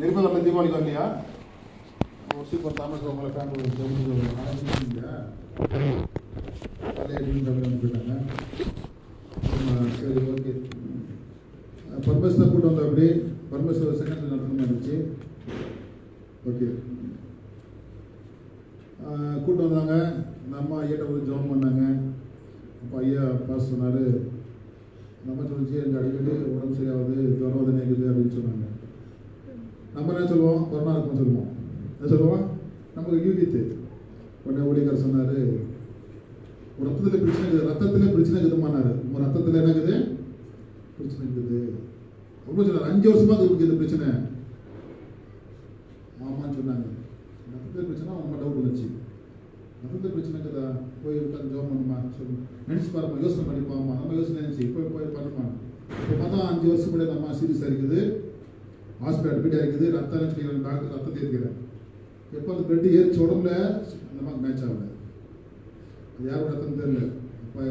நிருபல தீபாவளிக்கு வரலையா? Super Thomas உங்களை ஃபேமிலி போயிட்டாங்க. சரி, ஓகே. பர்மேஸ்வர் கூட்டம் வந்தோம். அப்படி பர்மேஸ்வர் செகண்ட் நடத்தணுமா இருந்துச்சு. ஓகே, கூட்டம் வந்தாங்க. இந்த அம்மா ஐயாட்ட ஒரு ஜெபம் பண்ணாங்க. அப்போ ஐயா பாஸ் சொன்னார், நம்ம சொல்லிச்சு எனக்கு அடிக்கடி உடம்பு சரியாகுது, ஜுரம் வந்து நிற்குது அப்படின்னு சொன்னாங்க. நம்ம என்ன சொல்லுவோம்? கொரோனா இருக்குன்னு சொல்லுவோம். என்ன சொல்லுவோம்? நமக்கு யூகித்து உடனே ஊழியக்காரர் சொன்னார், ரத்தத்தில் பிரச்சனை இருக்குது, ரத்தத்தில் பிரச்சனை இருக்குதுமானார். உங்கள் ரத்தத்தில் என்ன இருக்குது? பிரச்சனை இருக்குது ரொம்ப சொன்னார். 5 வருஷமா இருக்குது இந்த பிரச்சனை. ஆமான்னு சொன்னாங்க. ரத்தத்தில் பிரச்சனை அவங்க டவுட் வந்துச்சு. ரத்தத்தில் பிரச்சனை இருக்குதா? போய் உட்காந்து ஜோம் பண்ணுமா சொல்லு, நினச்சி பாருமா, யோசனை பண்ணிப்பாமா. நம்ம யோசனை நினச்சி போய் பண்ணுமா. இப்போ பார்த்தா 5 வருஷம் கூட நம்ம சீரியஸாக இருக்குது, ஹாஸ்பிட்டல் அட்மிட் ஆகிருக்குது. ரத்தம் நினச்சிக்கிறேன், டாக்டர் ரத்தத்தை இருக்கிறேன். எப்போ அந்த பிளட்டு ஏறிச்ச உடம்புல அந்த மாதிரி மேட்ச் ஆகல. அது யாரும் ரத்தம் தெரியல. இப்போ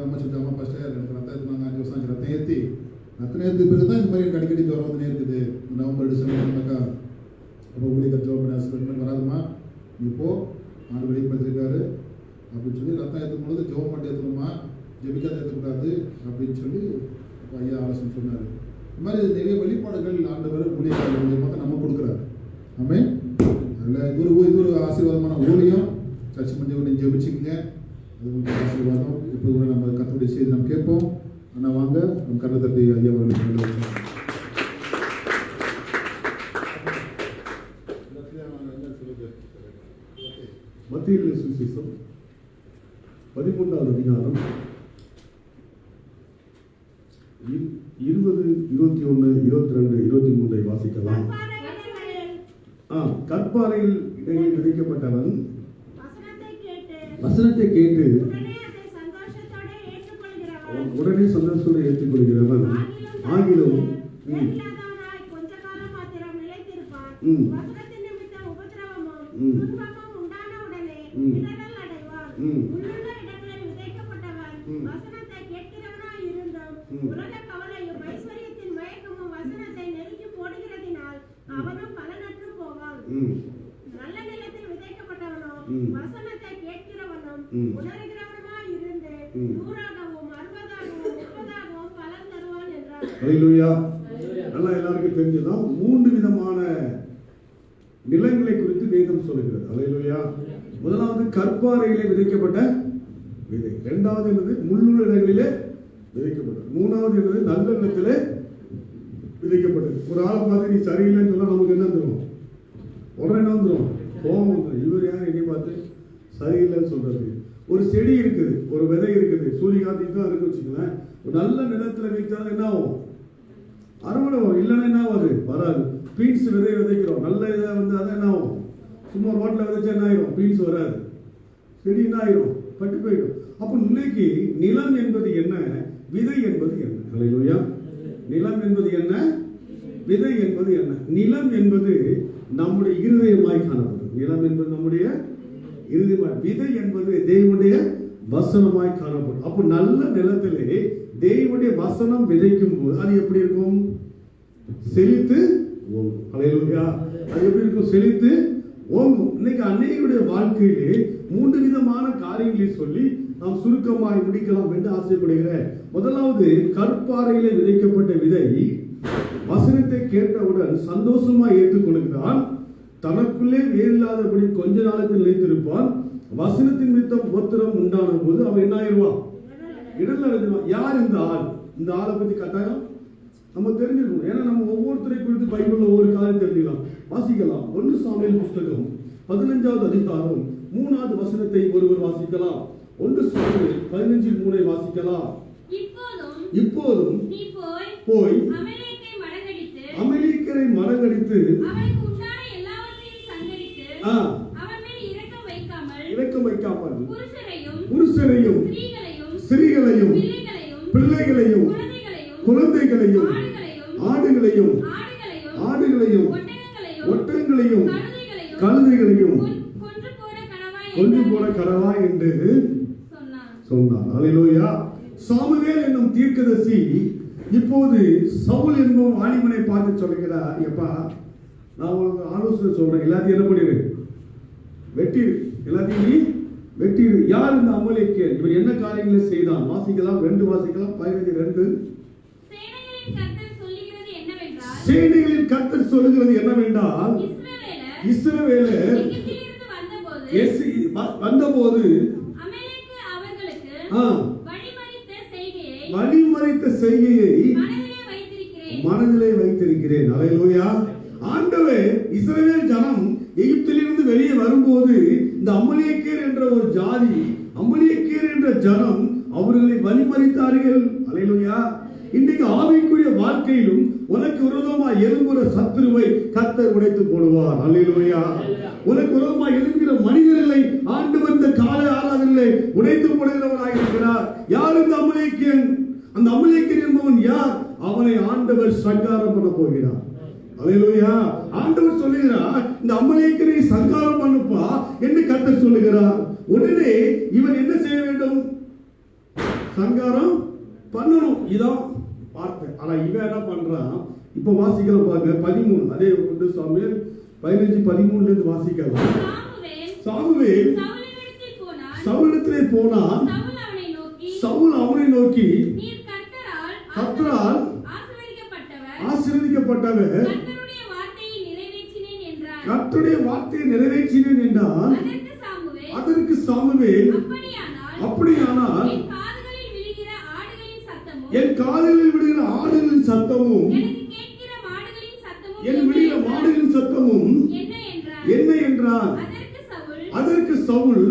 நம்ம சொல்லிட்டாமா ஃபஸ்ட்டு எனக்கு ரத்தம் எடுத்துனாங்க. 5 வருஷம் ஆச்சு. ரத்தம் ஏற்றி பிறகு தான் இந்த மாதிரி எனக்கு அடிக்கடி ஜுரம் வந்து இருக்குது. நவம்பர் டிசம்பர்னாக்கா அப்போ ஊழியர் ஜோம் பண்ணி ஹஸ்பண்ட் வராதுமா, இப்போ ஆண்டு வெளிப்படுத்திருக்காரு அப்படின்னு சொல்லி ரத்தம் ஏற்றும் பொழுது ஜோம் பண்ணி ஏற்றணுமா, ஜெபிக்காத ஏற்றக்கூடாது அப்படின்னு சொல்லி ஐயா ஆலோசனை சொன்னார். இந்த மாதிரி நிறைய வெளிப்பாடுகள் ஆண்டவர் ஊழியர்கள் மூலியமாக நம்ம கொடுக்குறாரு. ஆமே. அதில் இது ஒரு ஆசீர்வாதமான ஊழியம். சர்ச்சை மஞ்சள் நீங்கள் ஜெபிச்சிங்க, அது உங்களுக்கு ஆசீர்வாதம். இப்போ கூட நம்ம கர்த்தருடைய செய்தி நம்ம கேட்போம். ஆனால் வாங்க நம்ம கர்த்தத்தை ஐயா அவர்கள் மத்திய சுவிசேஷம் 13வது அதிகாரம் 20, 21, 22, 23 வாசிக்கலாம். கற்பாறையில் இடையில் விதைக்கப்பட்டவன் வசனத்தை கேட்டு உடனே சந்தோஷத்தோடு ஏற்றுக்கொள்கிறவன் ஆகிலும் நல்லா எல்லாருக்கும் தெரிஞ்சதுதான். 3 விதமான நிலங்களை குறித்து வேதம் சொல்லுகிறது. அல்லேலூயா. முதலாவது கற்பாறையிலே விதைக்கப்பட்ட விதை, 2வது என்னது முள்ளுள்ள இடங்களிலே விதைக்கப்பட்டது, 3வது என்னது நல்ல இடத்திலே விதைக்கப்பட்டது. ஒரு ஆளை பார்த்து நீ சரியில்லைன்னு சொன்னா நமக்கு என்ன வந்துடும்? உடனே என்ன வந்துடும்? கோபம் வந்துடும். இவர் யார் என்னை பார்த்து சரியில்லைன்னு சொல்றது? ஒரு செடி இருக்குது, ஒரு விதை இருக்குது, சூரியகாந்தி தான் இருக்கு வச்சுக்கோங்களேன். ஒரு நல்ல நிலத்துல வைத்தாலும் என்ன ஆகும்? அறுவடை வரும். இல்லைன்னா என்ன ஆகுது? வராது. பீன்ஸ் விதை விதைக்கிறோம், நல்ல இதை வந்து அதை என்ன ஆகும்? சும்மா ரோட்ல விதைச்சா என்ன ஆயிரும்? பீன்ஸ் வராது, செடி என்ன ஆயிரும்? பட்டு போயிடும். அப்போ இன்னைக்கு நிலம் என்பது என்ன, விதை என்பது என்ன? அல்லேலூயா. நிலம் என்பது என்ன, விதை என்பது என்ன? நிலம் என்பது நம்முடைய இருதயமாய் காணப்படும். நிலம் என்பது நம்முடைய இருதயமாய், விதை என்பது தேவனுடைய வசனமாய் காணப்படும். அப்போ நல்ல நிலத்திலே தேவனுடைய வசனம் விதைக்கும் போது அது எப்படி இருக்கும்? செழித்து ஓங்கும். அல்லேலூயா. அது எப்படி இருக்கும்? செழித்து ஓங்கும். இன்னைக்கு அநேகருடைய வாழ்க்கையிலே 3 விதமான காரியங்களை சொல்லி நாம் சுருக்கமாய் முடிக்கலாம் என்று ஆசைப்படுகிறேன். முதலாவது, கற்பாறையிலே விதைக்கப்பட்ட விதை வசனத்தை கேட்டவுடன் சந்தோஷமாய் ஏற்றுக்கொள்கிறான். தனக்குள்ளே வேறில்லாதபடி கொஞ்ச நாளத்தில் நிலைத்திருப்பான். வசனத்தின் நிமித்தம் உபத்திரம் உண்டான போது அவன் என்ன ஆயிடுவான்? இடர்ல எழுதுவான். யார் இந்த ஆள்? இந்த ஆளை பத்தி கட்டாயம் நம்ம தெரிஞ்சிருக்கணும். ஏன்னா நம்ம ஒவ்வொருத்தரை குறித்து பைபிள்ல ஒவ்வொரு காரியம் தெரிஞ்சுக்கலாம். வாசிக்கலாம். 1 சாமுவேல் புஸ்தகம் 15வது அதிகாரம் 3வது வசனத்தை ஒருவர் வாசிக்கலாம். 1 சாமுவேல் 15:3 வாசிக்கலாம். இப்போதும் நீ போய் அமலேக்கரை மடங்கடித்து அவனுக்கு உண்டான எல்லாவற்றையும் சங்கரித்து அவன் மேல் இரக்கம் வைக்காமல் புருஷரையும் ஸ்திரீகளையும் பிள்ளைகளையும் குழந்தைகளையும் ஆடுகளையும் ஒட்டகங்களையும் கழுதைகளையும் கொன்று போட கடவா என்று சொன்னார். அல்லேலூயா. சாமுவேல் என்னும் தீர்க்கதரிசி இப்போது சவுல் என்பவன் வாலிபனை பார்த்து சொல்கிறார், எப்பா நான் உங்களுக்கு ஆலோசனை சொல்றேன், எல்லாத்தையும் என்ன பண்ணிடு, வெட்டிடு, எல்லாத்தையும் நீ வெட்டிடு. யார் இந்த அமலேக்கியர்? இவர் என்ன காரியங்களை செய்தான்? வாசிக்கலாம், 2 வாசிக்கலாம், 15:2. சேனைகளின் கர்த்தர் சொல்லுகிறது என்னவென்றால், சேனைகளின் கர்த்தர் சொல்லுகிறது என்னவென்றால், இஸ்ரவேலர் எகிப்திலிருந்து வந்தபோது அமலேக்கு அவர்களுக்கு வழிமறித்த செய்கையை மனதிலே வைத்திருக்கிறேன். அல்லேலூயா. ஆண்டவர் இஸ்ரவேல் ஜனம் எகிப்திலிருந்து வெளியே வரும்போது இந்த அமலேக்கியர் என்ற ஒரு ஜாதி, அமலேக்கியர் என்ற ஜனம் அவர்களை வழிமறித்தார்கள். அல்லேலூயா. இன்றைக்கு ஆவிக்குரிய வாழ்க்கையிலும் உனக்கு விரோதமாக எழும்புற சத்துருவை கர்த்தர் உடைத்து போடுவார். அல்லேலூயா. உனக்கு விரோதமாக எழும்புகிற மனிதர்களை ஆண்டவர் இந்த கால ஆராதனையிலே உடைத்து போடுகிறவராக இருக்கிறார். யார் இந்த அமலேக்கியன்? அந்த அமலேக்கியன் என்பவன் யார்? அவனை ஆண்டவர் சங்காரம் பண்ண போகிறார். அல்லேலூயா. ஆண்டவர் சொல்லுகிறார், இந்த அமலேக்கியனை சங்காரம் பண்ணுப்பா என்று கர்த்தர் சொல்லுகிறார். உடனே இவன் என்ன செய்ய வேண்டும்? சங்காரம் பண்ணணும். இதான் வார்த்தை. ஆனா இவன் என்ன பண்றான்? இப்ப வாசிக்கலாம் பாருங்க, 13. அதே 1 சாமுவேல் 15:13 இருந்து வாசிக்கலாம். சாமுவேல் சவுலிடத்திலே போனான். சவுல் அவனை நோக்கி, கர்த்தரால் ஆசீர்வதிக்கப்பட்டவர், கர்த்தருடைய வார்த்தையை நிறைவேற்றினேன் என்றால், அதற்கு சாமுவேல், அப்படியானால் என் காதுகளில் விடுகிற ஆடுகளின் சத்தமும் என் விடுகிற மாடுகளின் சத்தமும் என்ன என்றார். அதற்கு சவுல்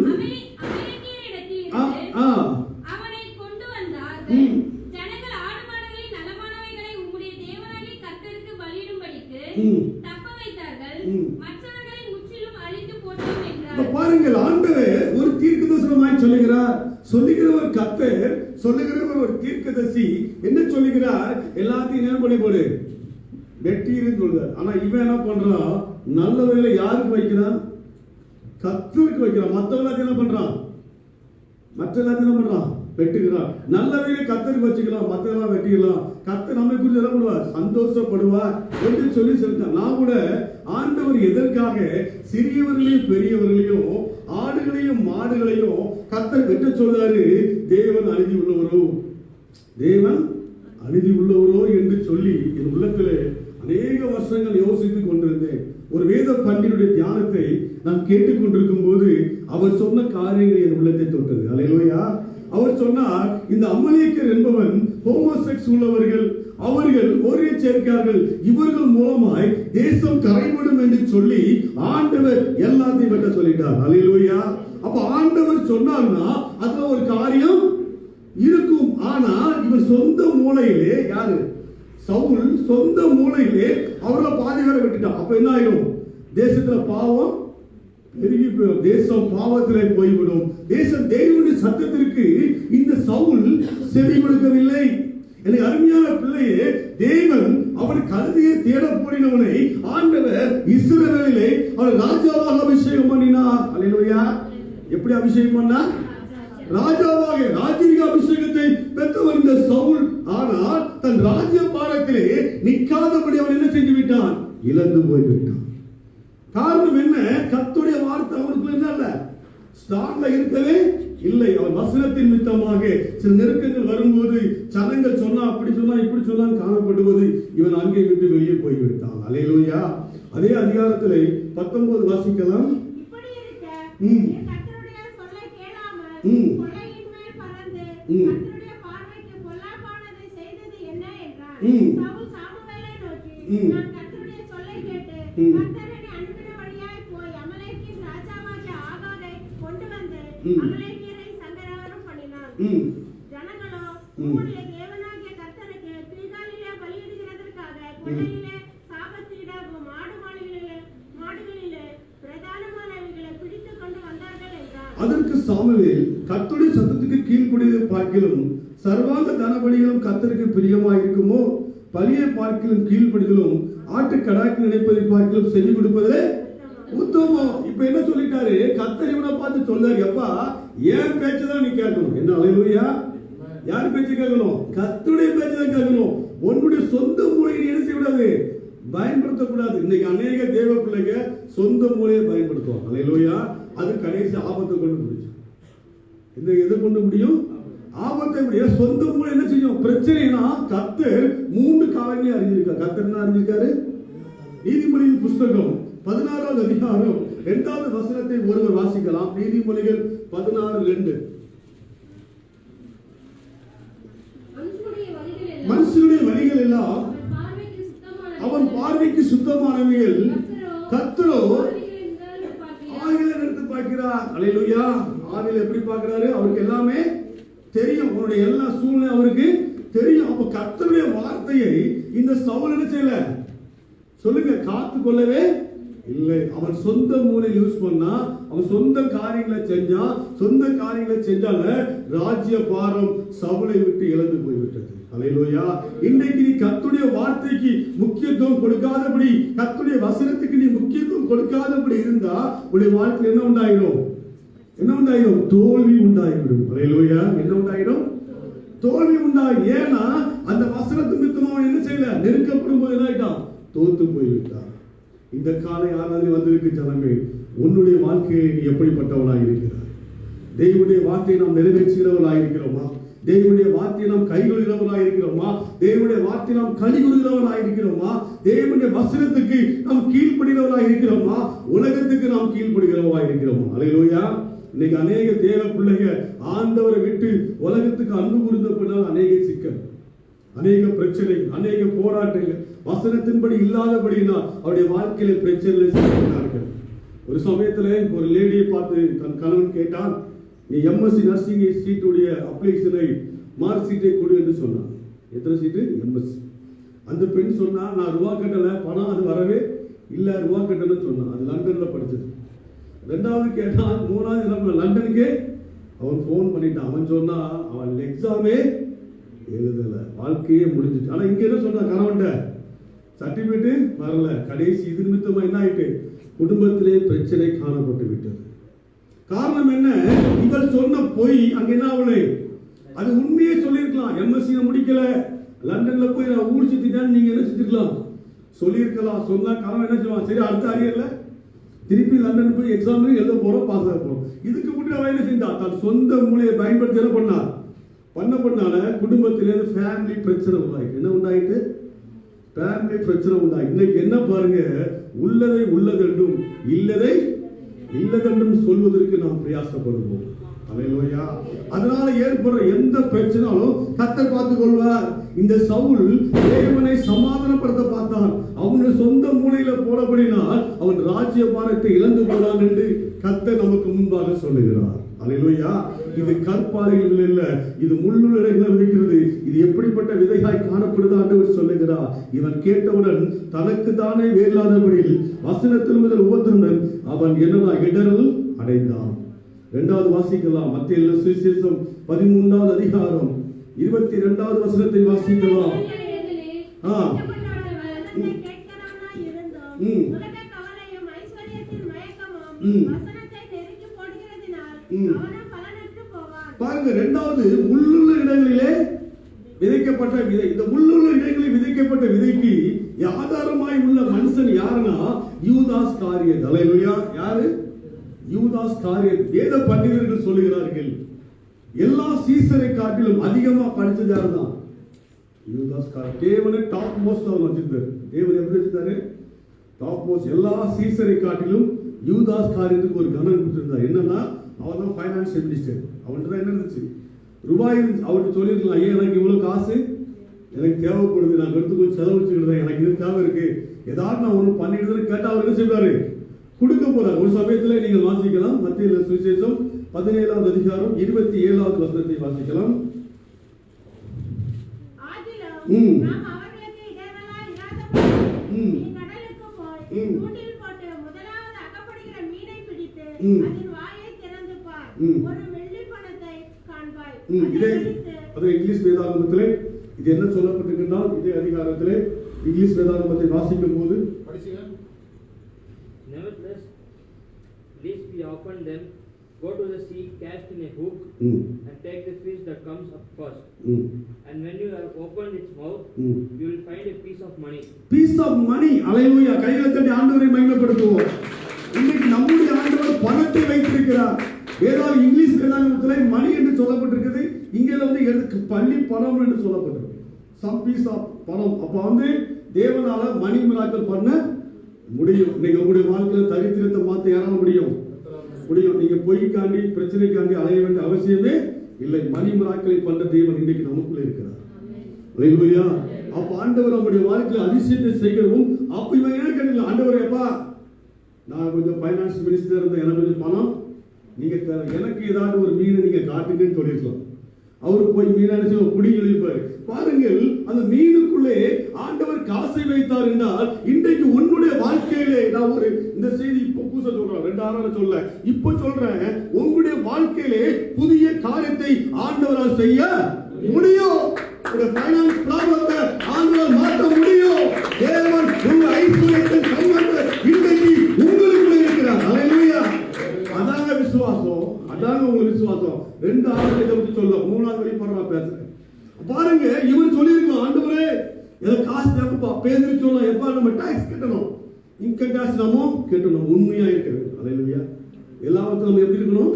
அவனை கொண்டு வந்தார்கள். ஜனங்கள் ஆடு மாடுகளின் நலமானவைகளை உம்முடைய தேவனாகிய கர்த்தருக்கு பலியிடும்படிக்கு தப்ப வைத்தார்கள். மற்றவர்களை முற்றிலும் அழித்து போட்டோம் என்றார். பாருங்கள், ஆண்டவர் ஒரு தீர்க்கதரிசனமாய் சொல்லுகிறார். சொல்லுகிறவர் கர்த்தர், சொல்லுகிறவர் ஒரு தீர்க்கதரிசி. என்ன சொல்லுகிறார்? எல்லாத்தையும் என்ன பண்ணி போடு, வெட்டின்னு சொல்றார். ஆனா இவன் என்ன பண்றான்? நல்ல வேலை யாருக்கு வைக்கிறான்? கர்த்தருக்கு வைக்கிறான். மற்ற எல்லாத்தையும் என்ன பண்றான்? வெட்டுகிறான். நல்ல வேலை கர்த்தருக்கு வச்சுக்கலாம், மற்றெல்லாம் வெட்டிக்கலாம். கர்த்தர் நம்மை குறித்து என்ன பண்ணுவார்? சந்தோஷப்படுவார் என்று சொல்லி சொல்லிட்டான். நான் கூட ஆண்டவர் எதற்காக சிறியவர்களையும் பெரியவர்களையும் ஆடுகளையும் மாடுகளையும் கர்த்தர் வெட்ட சொல்றாரு? தேவன் அநீதி உள்ளவரோ என்று சொல்லி என் உள்ளத்திலே அநேக வருஷங்கள் யோசித்துக் கொண்டிருந்தேன். ஒரு வேத பண்டினுடைய தியானத்தை நான் கேட்டுக்கொண்டிருக்கும் போது அவர் சொன்ன காரியங்கள் என் உள்ளத்தை தொட்டது. அல்லேலூயா. அவர் சொன்னார், இந்த அமலேக்கியர் என்பவன் ஹோமோசெக்ஸ் உள்ளவர்கள், அவர்கள் ஒரே சேர்க்கார்கள், இவர்கள் மூலமாய் தேசம் கரைபடும் என்று சொல்லி ஆண்டவர் எல்லாத்தையும் வெட்ட சொல்லிட்டார். அல்லேலூயா. அப்ப ஆண்டவர் சொன்னார்னா அதுல ஒரு காரியம் இருக்கும். ஆனா இவர் சொந்த மூளையிலே, யாரு? சவுல் சொந்த மூளையிலே அவர்களை பாதி பேரை வெட்டிட்டான். அப்ப என்ன ஆயிடும்? தேசத்துல பாவம் பெருகி போயிடும், தேசம் பாவத்திலே போய்விடும். தேசம் தேவனுடைய சத்தத்திற்கு இந்த சவுல் செவி கொடுக்கவில்லை. எனக்கு அருமையான பிள்ளையே, தேவன் அவன் கழுதையை தேட போடினவனை ஆண்டவர் இஸ்ரவேலிலே அவர் ராஜாவாக அபிஷேகம் பண்ணினார். அல்லேலூயா. எப்படி அபிஷேகம் பண்ணார்? ராஜாவாக, ராஜரீக அபிஷேகத்தை பெற்றவர் இந்த சவுல். ஆனால் தன் ராஜ்ய பாரத்திலே நிற்காதபடி அவன் என்ன செஞ்சு விட்டான்? இழந்து போய்விட்டான். காரணம் என்ன? கர்த்தருடைய வார்த்தை அவனுக்கு என்ன ஸ்டாண்ட்ல இருக்கவே இல்லை. அவன் வசனத்தின் நிமித்தமாக சில நெருக்கங்கள் வரும்போது சனங்கள் சொன்னா அப்படி சொன்னா இப்படி சொன்னா காணப்படுவது இவன் அங்கே விட்டு வெளியே போய்விட்டான். அல்லேலூயா. அதே அதிகாரத்திலே 19 வாசிக்கலாம். இப்படி இருக்க கர்த்தருடைய சொல்லை கேளாமல் கொள்ளையின் மேல் பறந்து கர்த்தருடைய பார்வைக்கு பொல்லாப்பானதை செய்தது என்ன என்றார். சவுல் சாமுவேலை நோக்கி, நான் கர்த்தருடைய சொல்லை கேட்டு கர்த்தர் என்னை அனுப்பின வழியாய் போய் அமலேக்கின் ராஜாவாகிய ஆகாகை கொண்டு வந்து அமலேக்கியரை சங்காரம் பண்ணினான். ஜனங்களோ உம்முடைய தேவனாகிய கர்த்தருக்கு கில்காலிலே பலியிடுகிறதற்காக கொள்ளையிலே சாபத்தீடாகும் மாடுகளிலே பிரதானமானவைகளை பிடித்துக் கொண்டு வந்தார்கள் என்றார். அதற்கு சாமுவேல், கர்த்தருடைய சத்தத்துக்கு கீழ்ப்படிவதை பார்க்கிலும் சர்வாங்க தனபலிகளும் கர்த்தருக்கு பிரியமாய் இருக்குமோ, பலியை பார்க்கிலும் கீழ்ப்படிதலும் ஆட்டு கடாய்க்கு நினைப்பதை பார்க்கிலும் செவி கொடுப்பதே உத்தமம். இப்ப என்ன சொல்லிட்டாரு? கர்த்தர் இவனை பார்த்து சொல்றாரு, எப்பா ஏன் பேச்சுதான் நீ கேட்கணும். என்ன அல்லேலூயா. யார் பேச்சு கேட்கணும்? கர்த்தருடைய பேச்சு தான் கேட்கணும். உன்னுடைய சொந்த மூளையை என்ன செய்ய கூடாது? பயன்படுத்தக்கூடாது. இன்னைக்கு அநேக தேவ பிள்ளைங்க சொந்த மூளையை பயன்படுத்துவாங்க. அல்லேலூயா. அது கடைசி ஆபத்தை கொண்டு முடியும். இந்த எதை கொண்டு முடியும்? ஆபத்தை முடிய. சொந்த மூளை என்ன செய்யும்? பிரச்சனைனா கர்த்தர் 3 காரியங்களை அறிஞ்சிருக்காரு. கர்த்தர் என்ன அறிஞ்சிருக்காரு? நீதிமொழியின் புஸ்தகம் 16வது அதிகாரம் 2வது வசனத்தை ஒருவர் வாசிக்கலாம். நீதிமொழிகள் 16:2. மனுஷனுடைய வழிகள் எல்லாம் அவன் பார்வைக்கு சுத்தமானவைகள், கர்த்தரோ ஆவியில எடுத்து பார்க்கிறார். அல்லேலூயா. ஆவியில எப்படி பார்க்கிறாரு? அவருக்கு எல்லாமே தெரியும். அவருடைய எல்லா சூழ்நிலை அவருக்கு தெரியும். அப்ப கர்த்தருடைய வார்த்தையை இந்த சவுல் என்ன செய்யல? சொல்லுங்க, காத்து கொள்ளவே இல்லை. அவன் சொந்த மூளை யூஸ் பண்ணா, அவன் சொந்த காரியங்களை செஞ்சால ராஜ்ய பாரம் சவுலை விட்டு இழந்து போய்விட்டது. அல்லேலூயா. இன்னைக்கு நீ கர்த்தருடைய வார்த்தைக்கு முக்கியத்துவம் கொடுக்காதபடி, கர்த்தருடைய வசனத்துக்கு நீ முக்கியத்துவம் கொடுக்காதபடி இருந்தா உன்னுடைய வாழ்க்கையில் என்ன உண்டாயிரும்? தோல்வி உண்டாகிவிடும். அல்லேலூயா. என்ன உண்டாயிடும்? தோல்வி உண்டாகும். ஏன்னா அந்த வசனத்து நிமித்தமா அவன் என்ன செய்யல? நெருக்கப்படும் போது என்ன ஆயிட்டான்? தோத்து போய்விட்டான். இந்த காலை ஆராதனை வந்திருக்கு ஜனமே, உன்னுடைய வாழ்க்கையை நீ எப்படிப்பட்டவளாய் இருக்கிறாய்? தேவனுடைய வார்த்தையை நாம் நிறைவேற்றுகிறவர்களாய் இருக்கிறோமா? தேவனுடைய வார்த்தையை நாம் கைகொள்கிறவர்களாய் இருக்கிறோமா? தேவனுடைய வார்த்தையை நாம் கனிகொள்கிறவர்களாய் இருக்கிறோமா? தேவனுடைய வசனத்துக்கு நாம் கீழ்ப்படுகிறவர்களாய் இருக்கிறோமா? உலகத்துக்கு நாம் கீழ்ப்படுகிறவர்களாய் இருக்கிறோமா? அல்லேலூயா. இன்னைக்கு அநேக தேவ பிள்ளைங்க ஆண்டவரை விட்டு உலகத்துக்கு அன்பு கூர்ந்தபடியால் அநேக சிக்கல், அநேக பிரச்சனைகள், அநேக போராட்டங்கள், வசனத்தின்படி இல்லாதபடினா அவருடைய வாழ்க்கையில பிரச்சனைகளை சிக்கினார்கள். ஒரு சமயத்துல ஒரு லேடியை பார்த்து தன் கணவன் கேட்டான், நீ எம்எஸ்சி நர்சிங் சீட்டுடைய அப்ளிகேஷனை மார்க் சீட்டை கொடு என்று சொன்னான். எத்தனை சீட்டு? எம்எஸ்சி. அந்த பெண் சொன்னா, நான் ரூபா கட்டல, பணம் அது வரவே இல்ல, ரூபா கட்டலன்னு சொன்னான். அது லண்டன்ல படிச்சது. 2வது கேட்டான், 3வது லண்டனுக்கே அவன் போன் பண்ணிட்டான். அவன் சொன்னா அவன் எக்ஸாமே எழுதல, வாழ்க்கையே முடிஞ்சிட்டு. ஆனா இங்க என்ன சொன்னா, கணவன்ட சர்டிபிகேட் வரல. கடைசி இது நிமித்தமா என்ன ஆயிட்டு? குடும்பத்திலே பிரச்சனை காணப்பட்டு விட்டது. காரணம் என்ன? இவள் சொன்ன பொய் அங்க என்ன ஆகலை? அது உண்மையே சொல்லியிருக்கலாம். எம்எஸ்சி முடிக்கல, லண்டன்ல போய் நான் ஊர் சுத்திட்டேன்னு நீங்க என்ன செஞ்சிருக்கலாம்? சொல்லியிருக்கலாம். சொன்னா கணவன் என்ன சொல்லுவான்? சரி, அடுத்த அரியர்ல திருப்பி லண்டன் போய் எக்ஸாம் எழுத போறோம், பாஸ் ஆக போறோம். இதுக்கு முன்னாடி அவன் என்ன செஞ்சா? தன் சொந்த மூளையை பயன்படுத்தி என்ன பண்ணால குடும்பத்திலே ஃபேமிலி பிரச்சனை உண்டாயிட்டு. என்ன உண்டாயிட்டு? ஃபேமிலி பிரச்சனை உண்டாயிட்டு. இன்னைக்கு என்ன பாருங்க, உள்ளதை உள்ளதென்றும் இல்லதை இல்லதென்றும் சொல்வதற்கு நாம் பிரயாசப்படுவோம். அல்லேலூயா. அதனால ஏற்படுற எந்த பிரச்சனையும் கர்த்தர் பார்த்துக் கொள்வார். இந்த சவுல் தேவனை சமாதானப்படுத்த பார்த்தான். அவனுடைய சொந்த மூலையில போடப்படினால் அவன் ராஜ்ய பாரத்தை இழந்து போனான் என்று கர்த்தர் நமக்கு முன்பாக சொல்லுகிறார். அல்லேலூயா. இது கற்பாறைகள் இல்ல, இது முள்ளுள்ள இடங்களில் இருக்கிறது. இது எப்படிப்பட்ட விதையாய் காணப்படுது ஆண்டவர் சொல்லுகிறார். இவன் கேட்டவுடன் தனக்கு தானே வேளாதபடியில் வசனத்தில் முதல் உபத்திரன் அவன் என்னவா இடரல் அடைந்தான். 2வது வாசிக்கலாம். மத்தேயு சுவிசேஷம் 13வது அதிகாரம் 22வது வசனத்தை வாசிக்கலாம். பாருங்க, 2வது முள்ளுள்ள இடங்களிலே விதைக்கப்பட்ட விதை. இந்த முள்ளுள்ள இடங்களில் விதைக்கப்பட்ட விதைக்கு ஆதாரமாய் உள்ள மனுஷன் யாருன்னா யூதாஸ் காரியத். அல்லேலூயா. யாரு? யூதாஸ் காரியத். வேத பண்டிதர்கள் சொல்லுகிறார்கள், எல்லா சீசரை காட்டிலும் அதிகமா படிச்சது யாருதான்? யூதாஸ் காரியத். தேவனை டாப் மோஸ்ட் அவர் வச்சிருந்தாரு. தேவன் எப்படி வச்சிருந்தாரு? Top most. எல்லா சீசரை காட்டிலும் யூதாஸ் காரியத்துக்கு ஒரு கணம் கொடுத்திருந்தார். என்னன்னா, அவன் தான் ஃபைனான்ஸ் மினிஸ்டர். அவன்கிட்ட தான் என்ன இருந்துச்சு? ரூபாய். அவர்கிட்ட சொல்லியிருக்கலாம், ஐயா எனக்கு இவ்வளவு காசு எனக்கு தேவைப்படுது, நான் எடுத்து கொஞ்சம் செலவழிச்சுக்கிறேன், எனக்கு இது தேவை இருக்கு, ஏதாவது நான் ஒண்ணு பண்ணிடுறேன்னு கேட்டா அவர் என்ன செய்வாரு? கொடுக்க போறார். ஒரு சமயத்துல நீங்கள் வாசிக்கலாம். மத்தேயு சுவிசேஷம் 17வது அதிகாரம் 27வது வசனத்தை வாசிக்கலாம். இங்கிலீஷ் வேதாகமத்திலே இது என்ன சொல்லப்பட்டிருக்கிறால், இதே அதிகாரத்திலே இங்கிலீஷ் வேதாகமத்தை வாசிக்கும் போது Nevertheless, lest we offend them, Go to the sea, cast in a hook, and take the fish that comes up first. And when you have opened its mouth, you will find a piece of money. Piece of money. அல்லேலூயா. கைகளை தட்டி ஆண்டவரை மகிமைப்படுத்துவோம். இன்னைக்கு நம்முடைய ஆண்டவர் பணத்தை வைத்திருக்கிறார். வேதாளம் இங்கிலீஷ் வேதாளத்திலே மணி என்று சொல்லப்பட்டிருக்கிறது. இங்கே வந்து பள்ளி பணம் என்று சொல்லப்பட்டிருக்கு. சம் பீஸ் ஆஃப் பணம். அப்ப வந்து தேவனால மணி மிராக்கிள் பண்ண முடியும். இன்னைக்கு உங்களுடைய வாழ்க்கையில தரித்திரத்தை மாத்த யாரால முடியும்? நீங்க பொய்க்காண்டி பிரச்சனைக்காண்டி அலைய வேண்டிய அவசியமே இல்லை. மணி மிராக்கிளை பண்ற தேவன் இன்னைக்கு நமக்குள்ள இருக்கிறார். அல்லேலூயா. அப்ப ஆண்டவர் நம்முடைய வாழ்க்கையில அதிசயத்தை செய்கிறோம். அப்ப இவன் என்ன கேட்கல, ஆண்டவரேப்பா நான் கொஞ்சம் ஃபைனான்ஸ் மினிஸ்டர் இருந்த எனக்கு கொஞ்சம் பணம் நீங்க எனக்கு ஏதாவது ஒரு மீனை நீங்க காட்டுங்கன்னு சொல்லிருக்கலாம். அவரு போய் மீனாச்சு குடிங்க எழுப்பாரு. பாருங்கள், அந்த மீனுக்குள்ளே ஆண்டவர் காசை வைத்தார் என்றால் இன்றைக்கு உன்னுடைய வாழ்க்கையிலே நான் ஒரு இந்த செய்தி இப்ப பூச சொல்றேன், 2 ஆறாவது சொல்ல இப்ப சொல்றேன், உங்களுடைய வாழ்க்கையிலே புதிய காரியத்தை ஆண்டவரால் செய்ய முடியும். உங்களுடைய ஃபைனான்ஸ் ப்ராப்ளத்தை ஆண்டவரால் மாற்ற முடியும். தேவன் உங்க ஐஸ்வர்யத்தை சம்பந்த இன்றைக்கு உங்களுக்குள்ள இருக்கிறார். அல்லேலூயா. அதாங்க விசுவாசம். அதாங்க உங்க விசுவாசம். 2 ஆறாவது பத்தி சொல்ல 3ஆவது வழி பரவா பேசுறேன். பாருங்க, இவர் சொல்லியிருக்கோம், ஆண்டவரே எனக்கு காசு தேவைப்பா பேசி சொல்லலாம். எப்பா நம்ம டாக்ஸ் கட்டணும், இன்கம் டாக்ஸ் நம்ம கட்டணும். உண்மையா இருக்கிறது. அல்லேலூயா. எல்லாவற்றும் நம்ம எப்படி இருக்கணும்?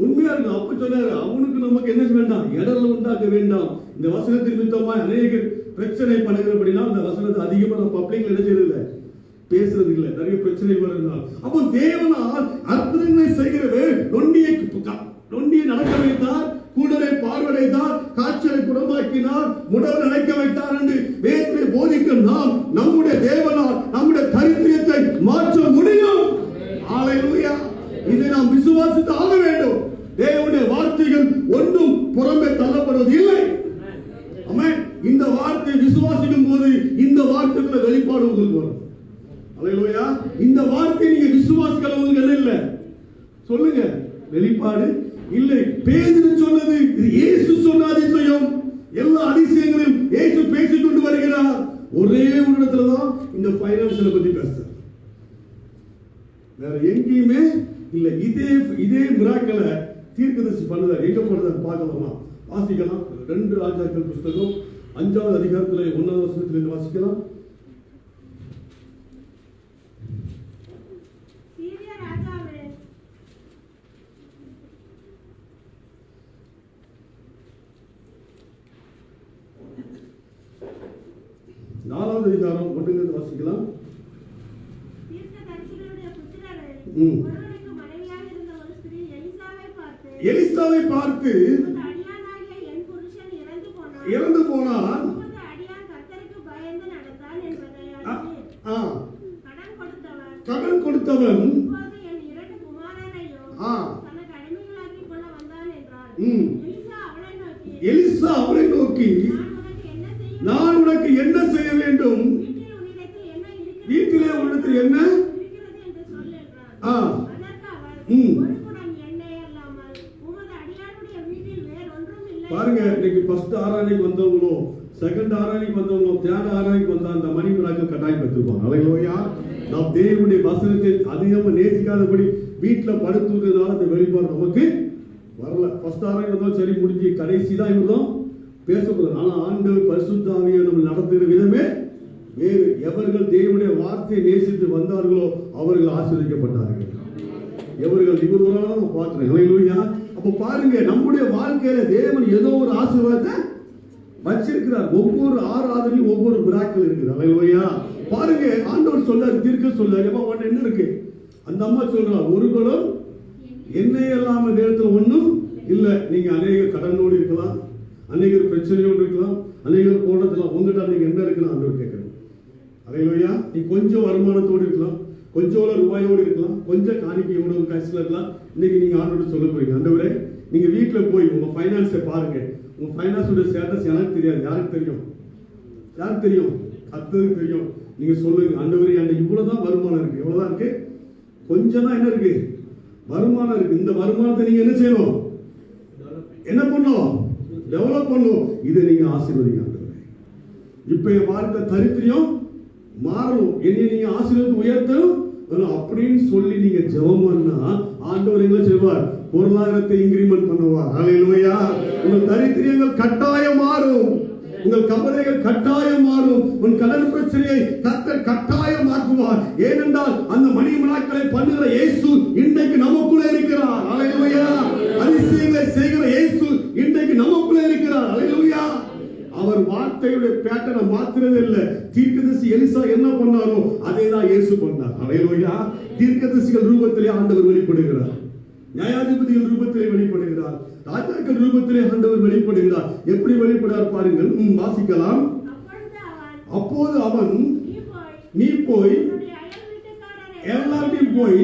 உண்மையா இருக்கணும். அப்ப சொன்னாரு, அவனுக்கு நமக்கு என்ன வேண்டாம், இடர்ல உண்டாக்க வேண்டாம். இந்த வசனத்தின் நிமித்தமா அநேக பிரச்சனை பண்ணுகிறபடினா அந்த வசனத்தை அதிகமா நம்ம பப்ளிக்ல என்ன செய்யறது இல்லை, பேசுறது இல்லை. நிறைய பிரச்சனை வருதுனால் அப்போ தேவனால் அற்புதங்களை செய்கிறவர் நொண்டியை நடக்க வைத்தார், குருடரை பார்வையடைத்தார், காய்ச்சலை குணமாக்கினார், முடவரை நடக்க வைத்தார் என்று வேதத்தை போதிக்க நாம் நம்முடைய தேவனால் நம்முடைய தரித்திரத்தை மாற்ற முடியும். அல்லேலூயா. இதை நாம் விசுவாசித்து ஆக வேண்டும். தேவனுடைய வார்த்தைகள் ஒன்றும் புறம்பே தள்ளப்படுவது இல்லை. ஆமென். இந்த வார்த்தை விசுவாசிக்கும் போது இந்த வார்த்தைக்குள்ள வெளிப்பாடு உங்களுக்கு வரும். அல்லேலூயா. இந்த வார்த்தை நீங்க விசுவாசிக்கிறவங்களுக்கு என்ன இல்லை சொல்லுங்க, வெளிப்பாடு இல்லை. பேதுரு சொன்னது இது இயேசு சொன்ன அதிசயம். எல்லா அதிசயங்களையும் இயேசு பேசிக் கொண்டு வருகிறார். ஒரே ஒரு இடத்துல தான் இந்த ஃபைனான்சியல் பத்தி பேசுறார், வேற எங்கேயுமே இல்ல. இதே மிராக்கிளை தீர்க்கதரிசி பண்ணுறார். எங்க பண்ணுறார் பார்க்கலாமா? வாசிக்கலாம். 2 ராஜாக்கள் புத்தகம் 5வது அதிகாரத்துல 1வது வசனத்திலிருந்து வாசிக்கலாம். நாலாவது அதிகாரம் 1லிருந்து வாசிக்கலாம். எலிசாவை பார்த்து இறந்து போனான், கடன் கொடுத்தவன் எலிசா அவரை நோக்கி, நான் உனக்கு என்ன செய்ய வேண்டும், வீட்டிலே உனக்கு என்ன பாருங்க. இன்னைக்கு ஃபர்ஸ்ட் ஆராதனைக்கு வந்தவங்களோ, செகண்ட் ஆராதனைக்கு வந்தவங்களோ, தேர்ட் ஆராதனைக்கு வந்த அந்த மணி மிராக்கிள் கட்டாயம் பெற்றிருப்பாங்க. அல்லேலூயா. நாம் தேவனுடைய வசனத்தை அதிகமாக நேசிக்காதபடி வீட்டில் படுத்துறதுனால அந்த வெளிப்பாடு நமக்கு வரல. ஃபர்ஸ்ட் ஆராதனை வந்தோம், சரி முடிஞ்சு, கடைசி தான் இவரும் பேசக்கூடாது. ஆனா ஆண்டவர் பரிசுத்த ஆவியை நம்ம நடத்துகிற விதமே வேறு. எவர்கள் தேவனுடைய வார்த்தையை நேசித்து வந்தார்களோ அவர்கள் ஆசீர்வதிக்கப்பட்டார்கள். எவர்கள் இவர் ஒரு நாள் நம்ம பார்க்கிறோம். அல்லேலூயா. அப்ப பாருங்க, நம்முடைய வாழ்க்கையில தேவன் ஏதோ ஒரு ஆசீர்வாதத்தை வச்சிருக்கிறார். ஒவ்வொரு ஆராதனையும் ஒவ்வொரு மிராக்கிள் இருக்குது. அல்லேலூயா. பாருங்க, ஆண்டவர் சொல்றாரு, தீர்க்க சொல்றாரு, ஒன்னு என்ன இருக்கு, அந்த அம்மா சொல்றா, ஒரு குடம் எண்ணெய் இல்லாம நேரத்தில் ஒண்ணும் இல்ல. நீங்க அநேக கடனோடு இருக்கலாம், அநேகர் பிரச்சனையோடு இருக்கலாம், அநேகர் போனதுலாம். உங்ககிட்ட நீங்க என்ன இருக்குன்னு ஆண்டவர் கேட்கணும். அல்லேலூயா. நீ கொஞ்சம் வருமானத்தோடு இருக்கலாம், கொஞ்சம் ரூபாயோடு இருக்கலாம், கொஞ்சம் காணிக்கையோட ஒரு கஷ்டம் இருக்கலாம். இன்னைக்கு நீங்க ஆண்டவர் சொல்ல போறீங்க, ஆண்டவரே நீங்க வீட்டுல போய் உங்க ஃபைனான்ஸை பாருங்க. உங்க ஃபைனான்ஸோட ஸ்டேட்டஸ் எனக்கு தெரியாது, யாருக்கு தெரியும்? யாருக்கு தெரியும்? கர்த்தருக்கு தெரியும். நீங்க சொல்லுங்க, ஆண்டவரே அந்த இவ்வளவுதான் வருமானம் இருக்கு, இவ்வளவுதான் இருக்கு, கொஞ்சம் தான் என்ன இருக்கு, வருமானம் இருக்கு. இந்த வருமானத்தை நீங்க என்ன செய்யணும், என்ன பண்ணும், டெவலப் பண்ணும். இதை நீங்க ஆசீர்வதிங்க ஆண்டவரே. இப்ப என் வாழ்க்கை தரித்திரியம் மாறணும், என்னை நீங்க ஆசீர்வாதத்தை உயர்த்தணும் அப்படின்னு சொல்லி நீங்க ஜெபம் பண்ணா ஆண்டவர் எங்களை செய்வார், பொருளாதாரத்தை இன்கிரிமெண்ட் பண்ணுவார். ஹல்லேலூயா. உங்கள் தரித்திரியங்கள் கட்டாயம் மாறும், உங்கள் கவலைகள் கட்டாயம் மாறும், உன் கடன் பிரச்சனையை கர்த்தர் கட்டாயம் மாற்றுவார். ஏனென்றால் அந்த மணிமலாக்களை பண்ணுகிற இயேசு இன்றைக்கு நமக்குள்ளே இருக்கிறார். ஹல்லேலூயா. அதிசயங்களை செய்கிற இயேசு இன்றைக்கு நமக்குள்ளே இருக்கிறார். ஹல்லேலூயா. அவர் வார்த்தையுடைய பேட்டர்னை மாத்துறது இல்ல. தீர்க்கதரிசி எலிசா என்ன பண்ணாரோ அதே தான் இயேசு பண்ணார். ஹல்லேலூயா. தீர்க்கதரிசிகள் ரூபத்திலே ஆண்டவர் வெளிப்படுகிறார், நியாயாதிபதிகள் ரூபத்திலே வெளிப்படுகிறார், ராஜாக்கள் ரூபத்திலே ஆண்டவர் வெளிப்படுகிறார். எப்படி வெளிப்படார் பாருங்கள், வாசிக்கலாம். அப்போது அவன், நீ போய் எல்லாத்தையும் போய்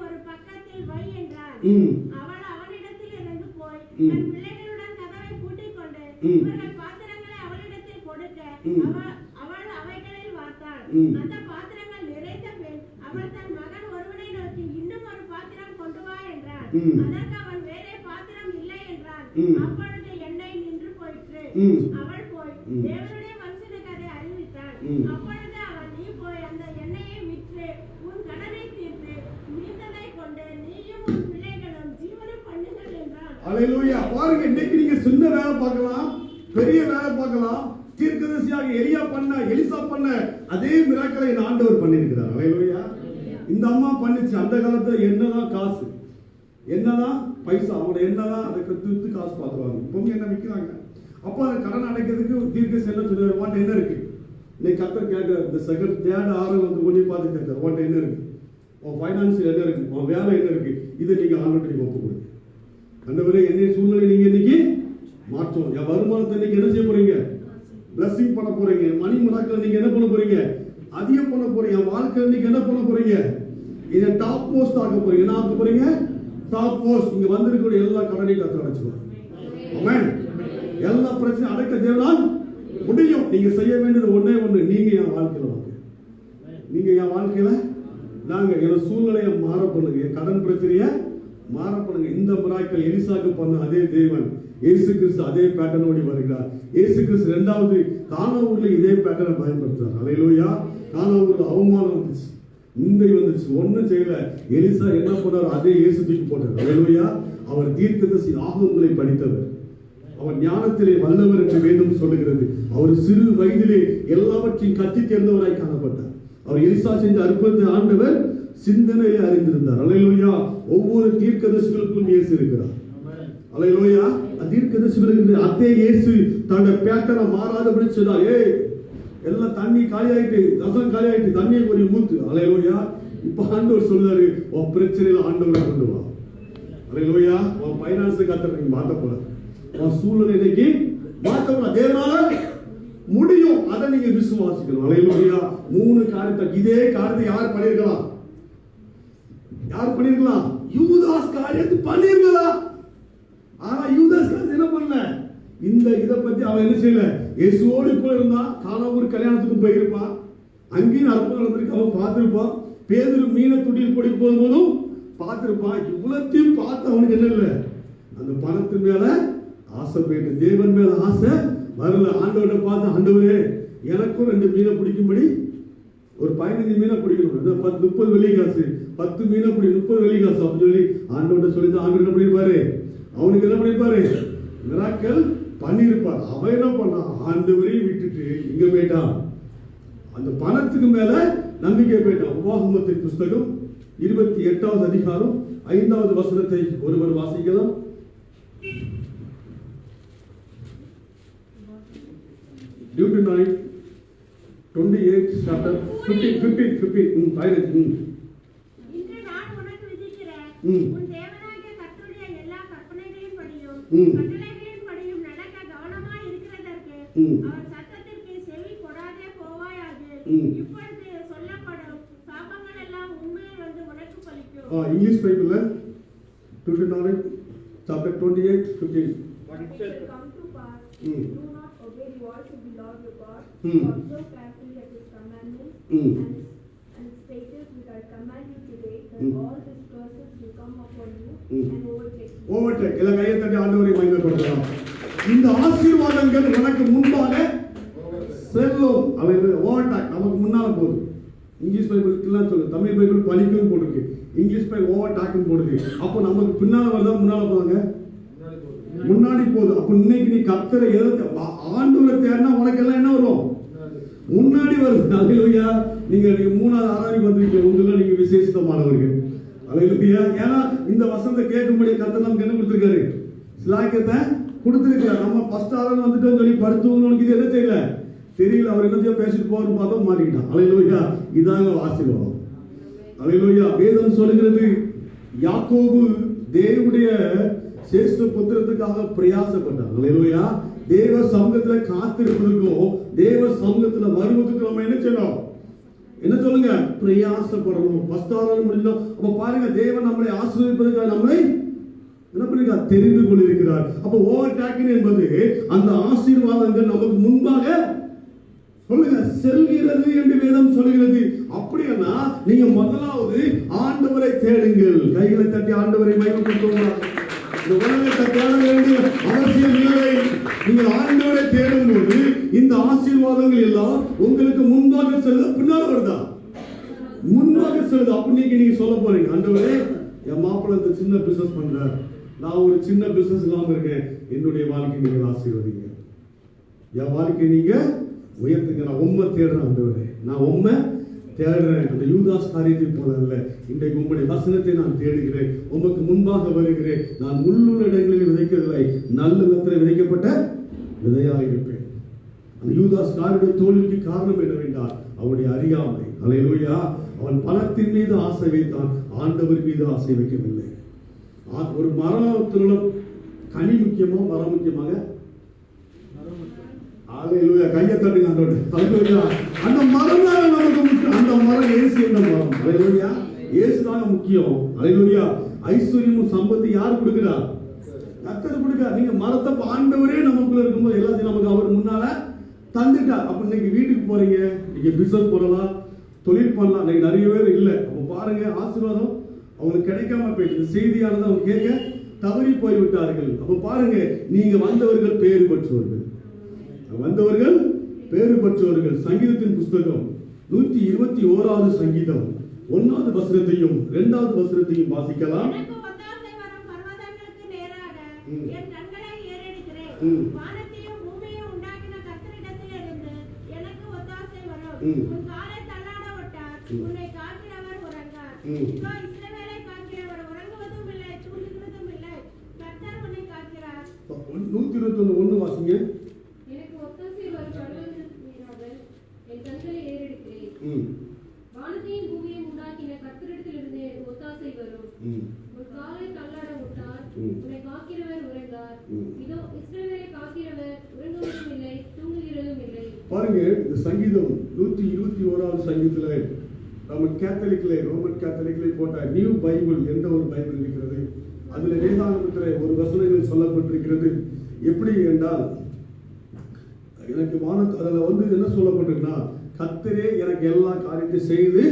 ஒரு பக்கத்தில் வை என்றார். அவள் அவனிடத்தில் இருந்து போய் தன் பிள்ளைகளுடன் கதவை பூட்டிக் கொண்டு இவர்கள் பாத்திரங்களை அவளிடத்தில் கொடுக்க அவள் அவைகளில் வார்த்தாள். அந்த பாத்திரங்கள் நிறைந்த பின் அவள் தன் மகன் ஒருவனை நோக்கி இன்னும் ஒரு பாத்திரம் கொண்டு வா என்றார். அதற்கு அவன் வேறே பாத்திரம் இல்லை என்றான். அப்பொழுது எண்ணெய் நின்று போயிற்று. அவள் போய் தேவனுடைய மனுஷனுக்கு அதை அறிவித்தாள். அப்பொழுது அவன், நீ போய் அந்த எண்ணெயை விற்று உன் கடனை தீர்த்து மீந்ததை கொண்டு நீயும் உன் பிள்ளைகளும் ஜீவனம் பண்ணுங்கள் என்றான். ஹல்லேலூயா. பாருங்க, இன்னைக்கு நீங்க சின்ன வேலை பார்க்கலாம், பெரிய வேலை பார்க்கலாம். தீர்க்கதரிசியாக எலிசா பண்ண அதே மிராக்களை ஆண்டவர் பண்ணியிருக்கிறார். ஹல்லேலூயா. இந்த அம்மா பண்ணிச்சு. அந்த காலத்துல என்னதான் காசு, என்னதான் பைசா, அவங்க என்னதான் அதை கத்து காசு பார்த்துருவாங்க. இப்போ என்ன விற்கிறாங்க. அப்போ அந்த கடன் அடைக்கிறதுக்கு தீர்க்கதரிசி என்ன சொல்லுவார், வாட்ட என்ன இருக்கு. இன்னைக்கு கத்தர் கேட்கிற இந்த செகண்ட் தேர்ட் ஆறு வந்து கொஞ்சம் பார்த்து கேட்கிறார், வாட்ட என்ன இருக்கு, உன் ஃபைனான்ஸ் என்ன இருக்கு, உன் வேலை என்ன இருக்கு, இதை நீங்க ஆண்டவருக்கு ஒப்பு கொடுங்க. ஆண்டவரே, என்னைய சூழ்நிலை நீங்க இன்னைக்கு மாற்றணும். என் வருமானத்தை இன்னைக்கு என்ன செய்ய போறீங்க, பிளஸிங் பண்ண போறீங்க. மணி முறாக்கள் நீங்க என்ன பண்ண போறீங்க, அதிகம் பண்ண போறீங்க. என் வாழ்க்கை இன்னைக்கு என்ன பண்ண போறீங்க, இதை டாப் போஸ்ட் ஆக்க போறீங்க. என்ன ஆக்க போறீங்க, டாப் போஸ்ட். இங்க வந்திருக்கிற எல்லா கடனையும் கத்த அடைச்சுக்கணும். ஆமென். எல்லா பிரச்சனையும் அடைக்க தேவனால் முடியும். நீங்க செய்ய வேண்டியது ஒண்ணே ஒண்ணு, நீங்க என் வாழ்க்கையில வாங்க. நீங்க என் வாழ்க்கையில நாங்க என் சூழ்நிலையை மாற பண்ணுங்க, என் கடன் பிரச்சனைய மாற பண்ணுங்க. இந்த மிராக்கிள் எலிசாக்கு பண்ண அதே தேவன் இயேசு கிறிஸ்து அதே பேட்டர்னோடு வருகிறார். இயேசு கிறிஸ்து இரண்டாவது கானாவூர்ல இதே பேட்டர்னை பயன்படுத்துறார். ஹல்லேலூயா. கானாவூர்ல அவமானம் வந்துச்சு, முந்தை வந்துச்சு, ஒன்னும் செய்யல. எலிசா என்ன பண்ணார், அதே இயேசு தூக்கி போட்டார். ஹல்லேலூயா. அவர் தீர்க்கதரிசி ஆகமங்களை படித்தவர், அவர் ஞானத்திலே வல்லவர் என்று வேதம் சொல்லுகிறது. அவர் சிறு வயதிலே எல்லாவற்றையும் கட்டி தேர்ந்தவராய் காணப்பட்டார். அவர் எலிசா செஞ்ச அற்புதத்தை ஆண்டவர் சிந்தனையை அறிந்திருந்தார். ஹல்லேலூயா. ஒவ்வொரு தீர்க்கதரிசிகளுக்கும் இயேசு இருக்கிறார். ஹல்லேலூயா. தீர்க்கதரிசிகளுக்கு அதே இயேசு தன்னுடைய பேட்டர்னை மாறாதபடி சொன்னார். எல்லாம் தண்ணி காலியாயிட்டு, ரசம் காலியாயிட்டு, தண்ணியை கொஞ்சம் ஊத்து. ஹல்லேலூயா. இப்ப ஆண்டவர் சொல்றாரு, உன் பிரச்சனையில ஆண்டவரை கொண்டு வா. ஹல்லேலூயா. உன் ஃபைனான்ஸ் கத்தனை மாத்த போற, உன் சூழ்நிலைக்கு மாத்த போற. தேவனால முடியும். அதை நீங்க விசுவாசிக்கணும். ஹல்லேலூயா. 3 காரியத்தை, இதே காரியத்தை யார் பண்ணிருக்கலாம், யார் பண்ணிருக்கலாம், யூதாஸ் காரியத்தை பண்ணிருக்கலாம். ஆனா யூதாஸ் காரியத்தை என்ன பண்ணல, இந்த இதை பத்தி அவன் என்ன செய்யல. இயேசுவோடு கூட இருந்தான், கானாவூர் கல்யாணத்துக்கு போயிருப்பான், அங்கேயும் அற்புதம் நடந்திருக்கு, அவன் பார்த்திருப்பான். பேதுரு மீனை துடியில் போடி போகும்போதும் பார்த்திருப்பான். இவ்வளத்தையும் பார்த்து அவனுக்கு என்ன இல்லை, அந்த பணத்தின் மேல ஆசை போயிட்டு, தேவன் மேல ஆசை வரல. ஆண்டவரை பார்த்து, ஆண்டவரே எனக்கும் 2 மீனை பிடிக்கும்படி ஒரு 15 மீனை பிடிக்கணும், 30 வெள்ளி காசு, 10 மீனை பிடி 30 வெள்ளி காசு அப்படின்னு சொல்லி ஆண்டவர்கிட்ட சொல்லி ஆண்டவர் என்ன பண்ணிருப்பாரு, அவனுக்கு என்ன பண்ணிருப்பாரு, மிராக்கிள் பண்ணிருப்பார். அவன் என்ன பண்ணான், ஆண்டவரையும் விட்டுட்டு இங்க போயிட்டான், அந்த பணத்துக்கு மேல நம்பிக்கை போயிட்டான். உபாகமத்தின் புஸ்தகம் 28வது அதிகாரம் 5வது வசனத்தை ஒருவர் வாசிக்கலாம். Deuteronomy 28 chapter 15. இன்று நான் உனக்கு விதிக்கிறேன், உன் தேவனாகிய கர்த்தருடைய எல்லா கற்பனைகளின்படியும் கட்டளைகளின்படியும் நடக்க கவனமாய் இருக்கிறதற்கு அவர் சத்தத்திற்கு செவி கொடாதே போவாயாக. இப்பொழுது சொல்லப்படும் சாபங்கள் எல்லாம் உண்மையில் வந்து உனக்கு பலிக்கும். இங்கிலீஷ் பைபிள்ல Deuteronomy chapter 28:15. But it shall come to pass, do not obey the voice of the Lord your God, observe carefully at his commandments and statutes which I command you today, that all these curses will come upon you and overtake you. எல்லா கையை தட்டி ஆண்டவரை மகிமைப்படுத்தலாம். இந்த ஆசீர்வாதங்கள் உனக்கு முன்பாக செல்லும். Overtake நமக்கு முன்னால போகுது. இங்கிலீஷ் பைபிள்லாம் சொல்லு, தமிழ் பைபிள் பலிக்கும் போட்டுருக்கு, இங்கிலீஷ் பைபிள் ஓவர்டேக்கும் போடுது. அப்போ நமக்கு பின்னால வருதா முன்னால போதாங்க? முன்னாடி போகுது. அப்போ இன்னைக்கு நீ கர்த்தரை ஆண்டவரை தேடினா உனக்கு எல்லாம் என்ன வரும்? முன்னாடி வருது. அல்லேலூயா. நீங்க 3வது ஆராய்ச்சி வந்திருக்கீங்க, உங்கள நீங்க விசேஷமானவர்கள். அல்லேலூயா. ஏன்னா இந்த வசனத்தை கேட்கும்படி கர்த்தர் நமக்கு என்ன கொடுத்திருக்காரு? சிலாக்கியத்தை கொடுத்திருக்காரு. நம்ம ஃபர்ஸ்ட் ஆராய்ச்சி வந்துட்டோம் சொல்லி படுத்துவங்களுக்கு இது என்ன செய்யல தெரியல. அவர் என்னத்தையோ பேசிட்டு போறோம் பார்த்தா மாட்டிக்கிட்டான். அல்லேலூயா. இதாங்க ஆசீர்வாதம். அல்லேலூயா. வேதம் சொல்லுகிறது யாக்கோபு தேவனுடைய சேஷ்ட புத்திரத்துக்காக பிரயாசப்பட்டார். அல்லேலூயா. தேவ சமூகத்துல காத்திருப்பதற்கும் தேவ சமூகத்துல வருவதற்கு நம்ம என்ன செய்யணும்? என்ன சொல்லுங்க? பிரயாசப்படணும். ஃபர்ஸ்ட் ஆராய்ச்சி முடிஞ்சோம். அப்ப பாருங்க, தேவன் நம்மளை ஆசீர்வதிப்பதற்காக நம்மளை என்ன பண்ணிருக்கா? தெரிந்து கொண்டிருக்கிறார். அப்ப ஓவர்டேக்கிங் என்பது அந்த ஆசீர்வாதங்கள் நமக்கு முன்பாக சொல்லுங்க செல்கிறது என்று வேதம் சொல்கிறது. அப்படின்னா நீங்க முதலாவது ஆண்டவரை தேடுங்கள். கைகளை தட்டி ஆண்டவரை மகிமைப்படுத்துவோம். இந்த உலகத்தை தேட வேண்டிய அவசியம் இல்லை. நீங்கள் ஆண்டவரை தேடும் போது இந்த ஆசீர்வாதங்கள் எல்லாம் உங்களுக்கு முன்பாக செல்ல பின்னால் வருதா? முன்பாக செல்லுது. அப்ப நீங்க சொல்ல போறீங்க, ஆண்டவரே என் மாப்பிள்ளை இந்த சின்ன பிசினஸ் பண்றார், நான் ஒரு சின்ன பிசினஸ் இல்லாம இருக்கேன், என்னுடைய வாழ்க்கை நீங்கள் ஆசீர்வதிங்க, என் வாழ்க்கை நீங்க உயர்த்துங்க, நான் உண்மை தேடுறேன் ஆண்டவரே, நான் உண்மை தேடுறேன். அந்த யூதாஸ் காரியத்தை போல அல்ல, இன்றைக்கு உங்களுடைய வசனத்தை நான் தேடுகிறேன், உமக்கு முன்பாக வருகிறேன். நான் உள்ளுள்ள இடங்களில் விதைக்கவில்லை, நல்ல நிலத்தில் விதைக்கப்பட்ட விதையாக இருப்பேன். அந்த யூதாஸ் காரியுடைய தோல்விக்கு காரணம் என்னவென்றால் அவருடைய அறியாமை. அல்லேலூயா. அவன் பணத்தின் மீது ஆசை வைத்தான், ஆண்டவர் மீது ஆசை வைக்கவில்லை. ஒரு மரத்துல கனி முக்கியமா மரம் முக்கியமாக? அல்லேலூயா. கையை தட்டுங்க ஆண்டவரே. அல்லேலூயா. அந்த மரம் தான் நமக்கு முக்கியம். அந்த மரம் இயேசு என்ற மரம். அல்லேலூயா. இயேசு தான் முக்கியம். அல்லேலூயா. ஐஸ்வர்யமும் சம்பத்து யார் கொடுக்கிறார்? கர்த்தர் கொடுக்கிறார். நீங்க மரத்தை ஆண்டவரே நமக்குள்ள இருக்கும்போது எல்லாத்தையும் நமக்கு அவர் முன்னால தந்துட்டார். அப்ப இன்னைக்கு வீட்டுக்கு போறீங்க, நீங்க பிசினஸ் போடலாம், தொழில் பண்ணலாம். இன்னைக்கு நிறைய பேர் இல்லை. அப்ப பாருங்க, ஆசீர்வாதம் அவங்களுக்கு கிடைக்காம போயிட்டு செய்தியானது அவங்க கேட்க தவறி போய்விட்டார்கள். அப்ப பாருங்க, நீங்க வந்தவர்கள் பேறு பெற்றவர்கள், வந்தவர்கள் பேறு பெற்றவர்கள். சங்கீதத்தின் புஸ்தகம் 121வது சங்கீதம் 1வது வசனத்தையும் 2வது வசனத்தையும் வாசிக்கலாம். எனக்கு ஒத்தாசை வரும் பர்வதங்களுக்கு நேராக என் கண்களை ஏறெடுக்கிறேன். வானத்தையும் பூமியையும் உண்டாக்கின கர்த்தரிடத்திலிருந்து எனக்கு ஒத்தாசை வரும். உன் காலை தள்ளாட விட்டார், உன்னை காக்கிறவர் உறங்கார். இதோ இஸ்ரவேலை காக்கிறவர் உறங்குவதும் இல்லை, தூங்குகிறதும் இல்லை. கர்த்தர் உன்னை காக்கிறார். 121 வாசிங்க. எனக்கு ஒத்தாசை வரும் பர்வதங்களுக்கு நேராக என் கண்களை ஏறெடுக்கிறேன். வானத்தையும் பூமியையும் உண்டாக்கின கர்த்தரிடத்திலிருந்து எனக்கு ஒத்தாசை வரும். உன் காலை தள்ளாட விட்டார், உன்னை காக்கிறவர் உறங்கார். இதோ இஸ்ரவேலை காக்கிறவர் உறங்குவதும் இல்லை, தூங்குகிறதும் இல்லை. பாருங்க, இந்த சங்கீதம் 121வது சங்கீதத்துல ரோமன் கேத்தலிக்ல போட்ட நியூ பைபிள் என்ற ஒரு பைபிள் இருக்கிறது. அதுல வேதாகமத்தில் ஒரு வசனங்கள் சொல்லப்பட்டிருக்கிறது. எப்படி என்றால், எனக்கு அதில் என்ன சொல்லப்பட்டிருக்குன்னா, கர்த்தரே எனக்கு எல்லா காரியத்தையும் செய்து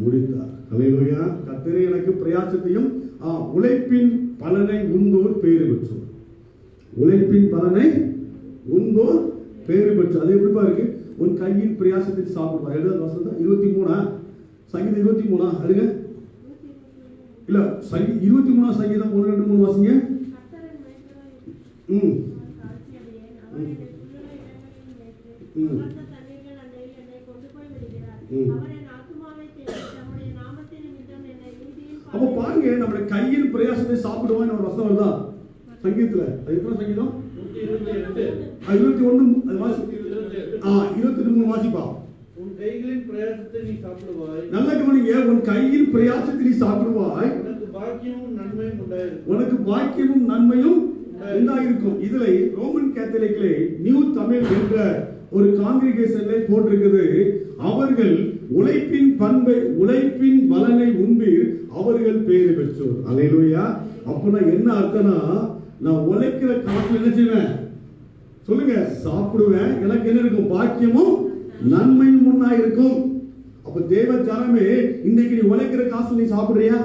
முடித்தார். அல்லேலூயா. கர்த்தரே எனக்கு பிரயாசத்தையும் உழைப்பின் பலனை உண்போர் பேறு பெற்றோர். உழைப்பின் பலனை உண்போர் பேறு பெற்றோர். அது எப்படி இருக்கு? உன் கையின் பிரயாசத்தை சாப்பிடுவார். 23 சங்கீதம் 23 அதுங்க இல்ல 23 சங்கீதம் 1, 2, 3 வாசிங்க. அப்ப பாருங்க, நம்முடைய கையின் பிரயாசத்தை சாப்பிடுவான்னு ஒரு வசனம் வருதா சங்கீதத்துல? அது எத்தனை சங்கீதம்? 22 வாசிப்பா. உன் கைகளின் பிரயாசத்தை நீ சாப்பிடுவாய். நல்ல கவனிங்க, உன் கையின் பிரயாசத்தை நீ சாப்பிடுவாய், உனக்கு பாக்கியமும் நன்மையும் உண்டாயிருக்கும். உனக்கு பாக்கியமும் நன்மையும் உண்டாயிருக்கும். இதுல ரோமன் கேத்தலிக்ல நியூ தமிழ் என்ற ஒரு காங்கிரிகேஷன்ல போட்டிருக்குது, அவர்கள் உழைப்பின் பண்பை உழைப்பின் பலனை உண்பீர், அவர்கள் பேறு பெற்றோர். அல்லேலூயா. அப்பனா என்ன அர்த்தம்னா, நான் உழைக்கிற காசுல என்ன செய்வேன் சொல்லுங்க? சாப்பிடுவேன். எனக்கு என்ன இருக்கும்? பாக்கியமும் நன்மையும் முன்னா இருக்கும். அப்ப தேவ ஜனமே, இன்னைக்கு நீ உழைக்கிற காசு நீ சாப்பிடுறியா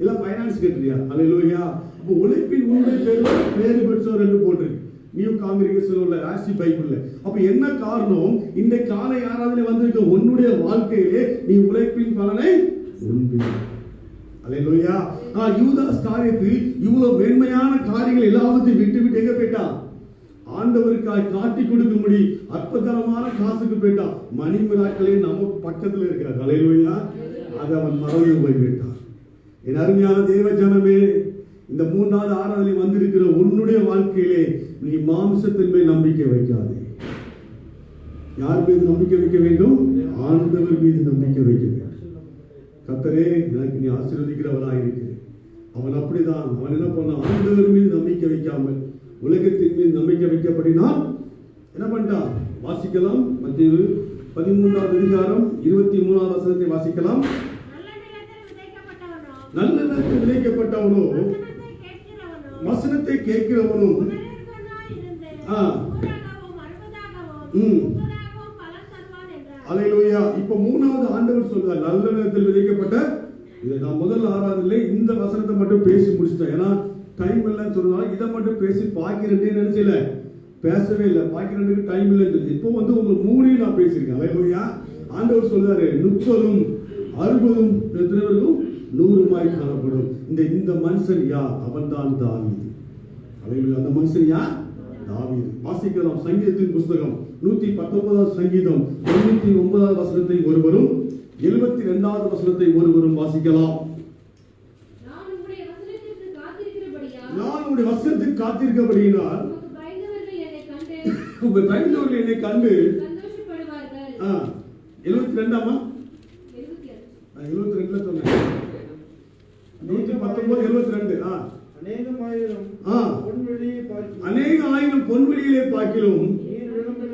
இல்ல பைனான்ஸ் கட்டுறியா? அல்லேலூயா. அப்ப உழைப்பின் உண்மை பேரு பெற்றோர் என்று போட்டிருக்கு. நியூ காங்கிரிகேஷன் உள்ள ஆசி பைபிள்ல. அப்ப என்ன காரணம்? இந்த காலை ஆராதனை வந்திருக்க உன்னுடைய வாழ்க்கையிலே நீ உழைப்பின் பலனை உண்டு. அல்லேலூயா. யூதாஸ் காரியத்தில் இவ்வளவு மேன்மையான காரியங்கள் எல்லாவற்றையும் விட்டு விட்டு எங்க போயிட்டான்? ஆண்டவருக்காய் காட்டி கொடுக்கும்படி அற்புதமான காசுக்கு போயிட்டான். மணிமிராக்களே நம்ம பக்கத்துல இருக்கிறார். அல்லேலூயா. அதை அவன் மறந்து போய்விட்டான். என் அருமையான தேவ ஜனமே, இந்த 3வது ஆராதனை வந்திருக்கிற உன்னுடைய வாழ்க்கையிலே நீ மாம்சத்தின் மேல் நம்பிக்கை வைக்காதே. யார் மீது நம்பிக்கை வைக்க வேண்டும்? ஆண்டவர் மீது நம்பிக்கை வைக்க வேண்டும். கர்த்தரே, எனக்கு நீ ஆசீர்வதிக்கிறவராக இருக்கிறேன். அவன் அப்படிதான். அவன் என்ன பண்ணான்? ஆண்டவர் மீது நம்பிக்கை வைக்காமல் உலகத்தின் மீது நம்பிக்கை வைக்கப்படினால் என்ன பண்ணிட்டான்? வாசிக்கலாம். மத்தேயு 13வது அதிகாரம் 23வது வசனத்தை வாசிக்கலாம். நல்ல நிலத்தில் விதைக்கப்பட்டவனோ வசனத்தை கேட்கிறவனும் அல்லேலூயா. இப்ப 3வது ஆண்டவர் சொல்றார், நல்ல நிலத்தில் விதைக்கப்பட்ட. இதை நான் முதல் ஆராதனையிலே இந்த வசனத்தை மட்டும் பேசி முடிச்சிட்டேன். ஏன்னா டைம் இல்லைன்னு சொன்னாலும் இதை மட்டும் பேசி பாக்கி ரெண்டே நினைச்சல பேசவே இல்லை. பாக்கி ரெண்டுக்கு டைம் இல்லைன்னு சொல்லி இப்போ உங்களுக்கு 3 நான் பேசியிருக்கேன். அல்லேலூயா. ஆண்டவர் சொல்றாரு 30ம் 60ம் எத்தனைவருக்கும் 100 காணப்படும். இந்த மனுஷன் யார்? அவன் தான் தாவீது. அல்லேலூயா. அந்த மனுஷன் யார்? தாவீது. வாசிக்கலாம். சங்கீதத்தின் புஸ்தகம் 119வது சங்கீதம் 99வது வசனத்தை ஒருவரும் 72வது வசனத்தை ஒருவரும் வாசிக்கலாம். நான் உம்முடைய வசனத்துக்கு காத்திருக்கிறபடியினால் உங்கள் பயந்தவர்கள் என்னை கண்டு சந்தோஷப்படுவார்கள். 72ஆமா 72ல சொன்னேன். 119 72. அநேகம் ஆயிரம் பொன்வெளியிலே பார்க்கிலும் நீர் விளம்பின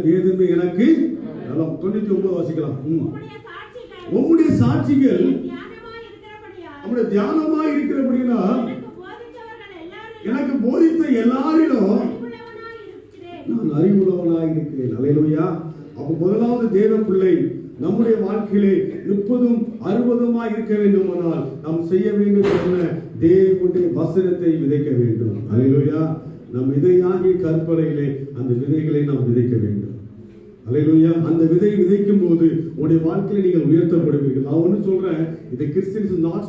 வேதமே எனக்கு நலம். 99 வாசிக்கலாம். உம்முடைய சாட்சிகள் நம்முடைய தியானமாய் இருக்கிறபடியால் எனக்கு போதித்த எல்லாரிலும் நான் அறிவுள்ளவனாய் இருக்கிறேன். அல்லேலூயா. அப்ப முதலாவது தேவ பிள்ளை நம்முடைய வாழ்க்கையிலே 30ம் 60மாய் இருக்க வேண்டுமானால் நாம் செய்ய வேண்டும் என்ன? தேவனுடைய வசனத்தை விதைக்க வேண்டும். அல்லேலூயா. நம் விதையாகிய கற்பனையிலே அந்த விதைகளை நாம் விதைக்க வேண்டும். அல்லேலூயா. அந்த விதை விதைக்கும் போது உங்களுடைய வாழ்க்கையில நீங்கள் உயர்த்தப்படுவீர்கள். நான் ஒன்று சொல்றேன், இந்த Christians not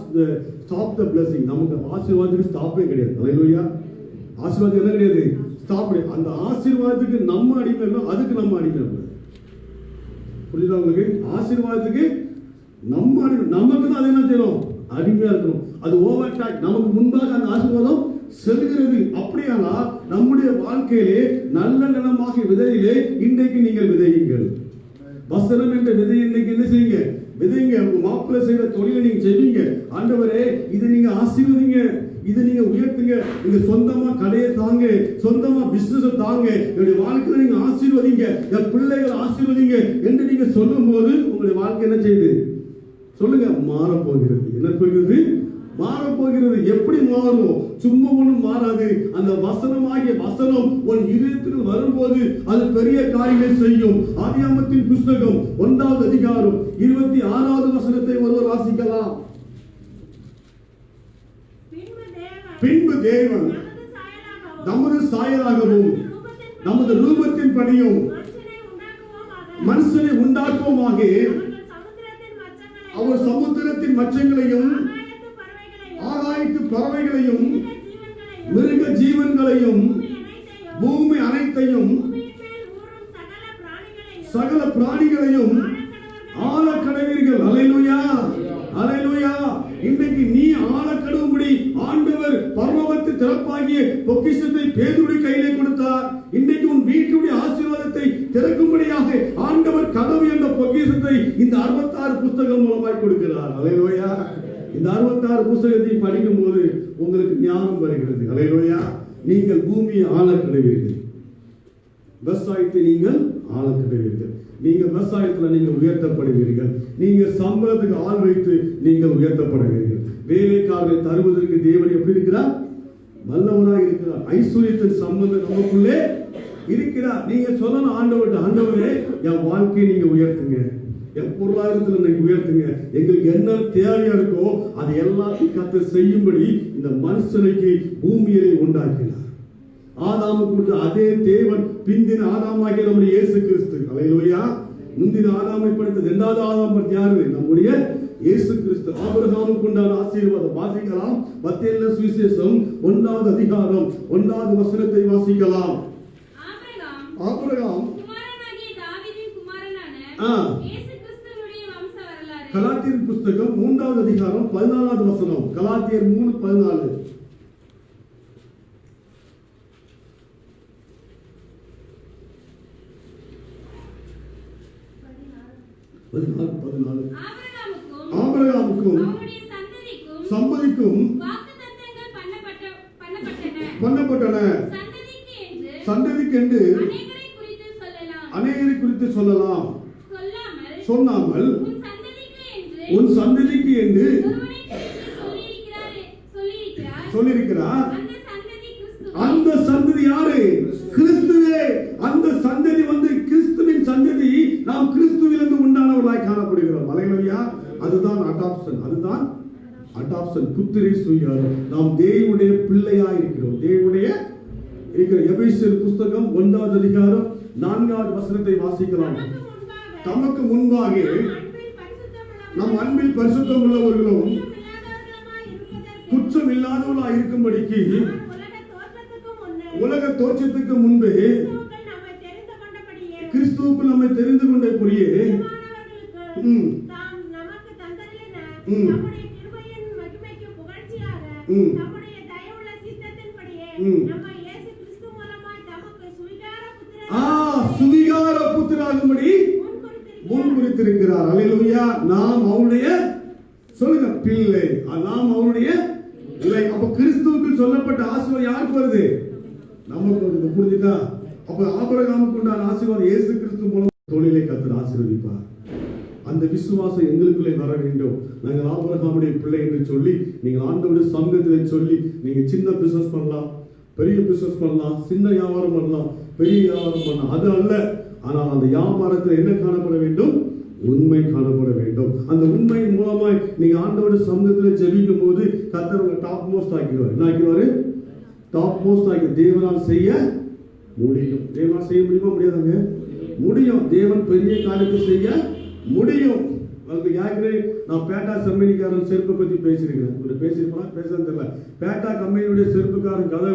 stop the blessing. நமக்கு ஆசீர்வாதத்துக்கு ஸ்டாப்பே கிடையாது. அல்லேலூயா. ஆசீர்வாதம் என்ன கிடையாது? ஸ்டாப். அந்த ஆசீர்வாதத்துக்கு நம்ம அடிமை இல்லை, அதுக்கு நம்ம அடிமை இல்லை. புரியுதா உங்களுக்கு? ஆசீர்வாதத்துக்கு நம்ம அடிமை, நமக்கு தான் அது என்ன செய்யணும்? அடிமையா இருக்கணும். அது ஓவர் டாக். நமக்கு முன்பாக அந்த ஆசீர்வாதம் செல்கிறது. அப்படியானா நம்முடைய வாழ்க்கையிலே நல்ல நிலமாக விதையிலே இன்றைக்கு நீங்கள் விதையுங்கள். வசனம் என்ற விதை இன்னைக்கு என்ன செய்யுங்க? விதைங்க. உங்க மாப்பிள்ளை செய்யற தொழிலை நீங்க செய்வீங்க. ஆண்டவரே, இதை நீங்க ஆசீர்வதிங்க, இதை நீங்க உயர்த்துங்க, நீங்க சொந்தமா கடையை தாங்க, சொந்தமா பிசினஸ் தாங்க, என்னுடைய வாழ்க்கையில நீங்க ஆசீர்வதிங்க, என் பிள்ளைகள் ஆசீர்வதிங்க என்று நீங்க சொல்லும் போது உங்களுடைய வாழ்க்கை என்ன செய்யுது? சொல்லுங்க. மாறப்போகிறது. என்ன போகிறது? மாறப்போகிறது. எப்படி மாறும்? சும்மா ஒன்றும் மாறாது. அந்த வசனமாகிய வசனம் உன் இதயத்தில் வரும்போது அது பெரிய காரியங்களை செய்யும். ஆதியாகமத்தின் புஸ்தகம் 1வது அதிகாரம் 26வது வசனத்தை ஒருவர் வாசிக்கலாம். பின்பு தேவன் நமது சாயலாகவும் நமது ரூபத்தின் படியும் மனுஷனை உண்டாக்குவோமாக அவர் சமுத்திரத்தின் மச்சங்களையும் ஆகாயத்து பறவைகளையும் மிருக ஜீவன்களையும் பூமி அனைத்தையும் சகல பிராணிகளையும் ஆள கடவீர்கள். அல்லேலூயா. அல்லேலூயா. இன்றைக்கு நீ ஆள கடவும்படி ஆண்டவர் பரலோகத்து திறப்பாகிய பொக்கிஷத்தை பேதுருடைய கையிலே கொடுத்தார். இன்றைக்கு உன் வீட்டுடைய ஆசீர்வாதத்தை திறக்கும்படியாக ஆண்டவர் கதவு என்ற பொக்கிஷத்தை இந்த 66 புத்தகம் மூலமாய் கொடுக்கிறார். அல்லேலூயா. இந்த 66 புத்தகத்தை படிக்கும் போது உங்களுக்கு ஞானம் வருகிறது. அல்லேலூயா. நீங்கள் பூமியை ஆள கடவீர்கள். விவசாயத்தை நீங்கள் ஆள கடவீர்கள். நீங்க விவசாயத்துல நீங்க உயர்த்தப்படுவீர்கள். நீங்க சம்பளத்துக்கு ஆள் வைத்து நீங்கள் உயர்த்தப்படுவீர்கள். வேலைக்காரரை தருவதற்கு தேவன் எப்படி இருக்கிறார்? வல்லவராக இருக்கிறார். ஐஸ்வர்யத்தின் சம்பந்தம் நமக்குள்ளே இருக்கிறார். நீங்க சொல்லணும் ஆண்டவர்கிட்ட, ஆண்டவரே என் வாழ்க்கையை நீங்க உயர்த்துங்க, என் பொருளாதாரத்தில் நீங்க உயர்த்துங்க, எங்களுக்கு என்ன தேவையா இருக்கோ அதை எல்லாத்தையும் கர்த்தர் செய்யும்படி இந்த மனுஷனுக்கு பூமியை உண்டாக்கினார். ஆதாமுக்கு கொடுத்த அதே தேவன் பிந்தின ஆதாமாகிய நம்முடைய இயேசு கிறிஸ்து. அல்லேலூயா. முந்தின ஆதாமை படைத்த இரண்டாவது ஆதாம் பற்றி யாரு? நம்முடைய இயேசு கிறிஸ்து. ஆபிரகாமுக்கு உண்டான ஆசீர்வாதம் வாசிக்கலாம். மத்தேயு சுவிசேஷம் 1வது அதிகாரம் 1வது வசனத்தை வாசிக்கலாம். ஆபிரகாம் குமாரனாகிய தாவீதின் குமாரனான இயேசு கிறிஸ்துவினுடைய வம்ச வரலாறு. கலாத்தியர் புத்தகம் 3வது அதிகாரம் 14வது வசனம். கலாத்தியர் 3:14. ஆபிரகாமுக்கும் சம்பதிக்கும் வாக்குத்தத்தங்கள் பண்ணப்பட்டன. சந்ததிக்கு என்று அநேகரை குறித்து சொல்லலாம். சொல்லாமல் உன் சந்ததிக்கு என்று சொல்லியிருக்கிறார். அந்த சந்ததி யாரு? கிறிஸ்துவே. அந்த சந்ததி கிறிஸ்துவின் சந்ததி. நாம் கிறிஸ்துவிலிருந்து உண்டானவர்களாய் காணப்படுகிறோம். அல்லேலூயா. அதுதான் அடாப்ஷன். அதுதான் அடாப்ஷன். புத்திரி சுயாரம். நாம் தேவனுடைய பிள்ளையாய் இருக்கிறோம். தேவனுடைய இருக்கிற எபேசியர் புத்தகம் 1வது அதிகாரம் 4வது வசனத்தை வாசிக்கலாம். தமக்கு முன்பாக நம் அன்பில் பரிசுத்தம் உள்ளவர்களும் குற்றம் இல்லாதவர்களாய் இருக்கும்படிக்கு உலக தோற்றத்துக்கு முன்பே கிறிஸ்துவுக்குள் நம்மை தெரிந்து கொண்டபடியே சுவிகார புத்திராகும்படி முன்குறித்திருக்கிறார். அல்லேலூயா. நாம் அவருடைய சொல்லுங்க பிள்ளை. நாம் அவருடைய பிள்ளை. அப்ப கிறிஸ்துவுக்கு சொல்லப்பட்ட ஆசீர்வாதம் யாருக்கு வருது? நமக்கு வருது. புரிஞ்சுதா? அப்ப ஆபிரகாமுக்கு உண்டான ஆசீர்வாதம் இயேசு கிறிஸ்து மூலம் தொழிலை கர்த்தர் ஆசீர்வதிப்பார். அந்த விசுவாசம் எங்களுக்குள்ளே வர வேண்டும். நாங்கள் ஆபிரகாமுடைய பிள்ளை என்று சொல்லி நீங்கள் ஆண்டவருடைய சங்கத்திலே சொல்லி நீங்க சின்ன பிசினஸ் பண்ணலாம், பெரிய பிசினஸ் பண்ணலாம், சின்ன வியாபாரம் பண்ணலாம், பெரிய வியாபாரம் பண்ணலாம். அது அல்ல. ஆனால் அந்த வியாபாரத்தில் என்ன காணப்பட வேண்டும்? உண்மை காணப்பட வேண்டும். அந்த உண்மையின் மூலமாய் நீங்க ஆண்டவருடைய சமூகத்தில் ஜெபிக்கும் போது கர்த்தர் உங்களை டாப் மோஸ்ட் ஆக்கிடுவார். என்ன ஆக்கிடுவாரு? டாப் மோஸ்ட் ஆக்கி தேவனால் செய்ய முடியும். தேவனால் செய்ய முடியுமா? முடியாதாங்க? முடியும். தேவன் பெரிய காரியத்தை செய்ய முடியும். நான் பேட்டா கம்பெனிக்காரன் செருப்பை பத்தி பேசியிருக்கிறேன். பேசியிருப்பா பேசலாம் தெரியல. பேட்டா கம்பெனியுடைய செருப்புக்காரன் கதை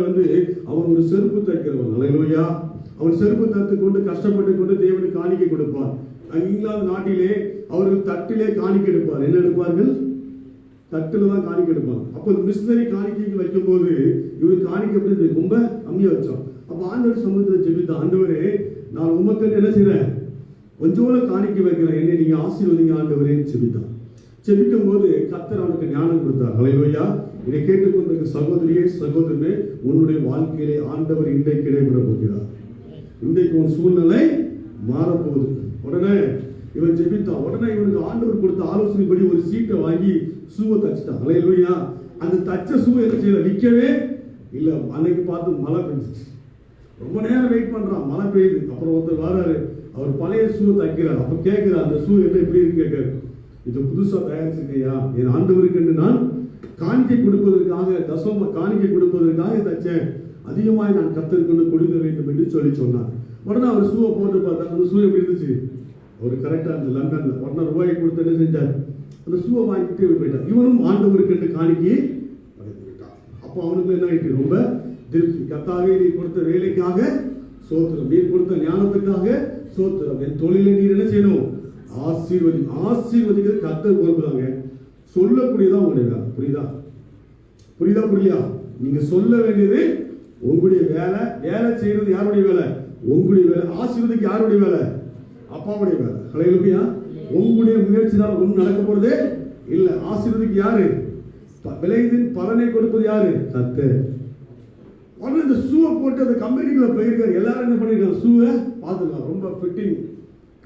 அவன் ஒரு செருப்பு தைக்கிறவன். அல்லேலூயா. அவன் செருப்பு தத்து கொண்டு கஷ்டப்பட்டு கொண்டு தேவனுக்கு காணிக்கை கொடுப்பான். இங்கிலாந்து நாட்டிலே அவர்கள் தட்டிலே காணிக்கை எடுப்பார். என்ன எடுப்பார்கள்? தட்டில தான் காணிக்கை எடுப்பாங்க. அப்போ மிஷினரி காணிக்கைக்கு வைக்கும் போது இவருக்கு காணிக்கை எப்படி ரொம்ப கம்மியா வச்சோம். அப்ப ஆண்டவர் சமூகத்தில் ஜெபித்த ஆண்டவரே, நான் உமக்கு என்ன செய்றேன்? கொஞ்சோட காணிக்கை வைக்கிறேன், என்னை நீங்க ஆசீர்வதிங்க ஆண்டவரேன்னு ஜெபித்தான். ஜெபிக்கும் போது கர்த்தர் அவனுக்கு ஞானம் கொடுத்தார். அல்லேலூயா. இதை கேட்டுக்கொண்டிருக்க சகோதரியே சகோதரனே, உன்னுடைய வாழ்க்கையிலே ஆண்டவர் இன்றைக்கு இடைபெற போகிறார். இன்றைக்கு உன் சூழ்நிலை மாறப்போகுது. உடனே இவன் ஜெபித்தான். உடனே இவனுக்கு ஆண்டவர் கொடுத்த ஆலோசனைப்படி ஒரு சீட்டை வாங்கி ஷூவை தச்சுட்டான். அல்லேலூயா. அந்த தச்ச ஷூ என்ன செய்யல? விற்கவே இல்ல. அன்னைக்கு பார்த்து மழை பெஞ்சிச்சு. ரொம்ப நேரம் வெயிட் பண்றான், மழை பெய்யுது. அப்புறம் ஒருத்தர் வராரு, அவர் பழைய ஷூ தைக்கிறார். அப்ப கேட்கிறார், அந்த ஷூ என்ன எப்படி இருக்கு கேட்கிறார். இது புதுசா தயாரிச்சிருக்கையா? என் ஆண்டவருக்கு என்று நான் காணிக்கை கொடுப்பதற்காக, தசம காணிக்கை கொடுப்பதற்காக தச்சேன். அதிகமாய் நான் கர்த்தருக்கு கொடுக்க வேண்டும் என்று சொல்லி சொன்னார். உடனே அவர் ஷூவை போட்டு பார்த்தா அந்த ஷூ எப்படி இருந்துச்சு? அவர் கரெக்டா இருந்தது. லண்டன்ல உடனே ரூபாய் கொடுத்து என்ன செஞ்சார்? அந்த ஷூவை வாங்கிட்டு போயிட்டார். இவனும் ஆண்டவருக்கு என்று காணிக்கையை விட்டான். அப்போ அவனுக்கு என்ன ஆயிட்டு? ரொம்ப திருப்தி. கர்த்தாவே, நீ கொடுத்த வேலைக்காக சோத்திரம், நீர் கொடுத்த ஞானத்துக்காக சோத்திரம். என் தொழிலை நீர் என்ன செய்யணும்? ஆசீர்வதிக்கிறது கர்த்தர் பொறுப்புதாங்க. சொல்லக்கூடியதான் உங்களுடைய வேலை. புரியுதா? புரியலையா? நீங்க சொல்ல வேண்டியது உங்களுடைய வேலை. வேலை செய்யறது யாருடைய வேலை? உங்களுடைய வேலை. ஆசீர்வதிக்கு யாருடைய வேலை? அப்பாவுடைய வேலை. ஹல்லேலூயா. உங்களுடைய முயற்சினால் ஒன்றும் நடக்க போறதே இல்ல. ஆசீர்வதிக்கு யாரு? விளைவின் பலனை கொடுப்பது யாரு? கர்த்தர். உடனே இந்த ஷூவை போட்டு அந்த கம்பெனிக்குள்ள போயிருக்காரு. எல்லாரும் என்ன பண்ணிருக்காங்க? ஷூவை பார்த்துக்கலாம், ரொம்ப ஃபிட்டிங்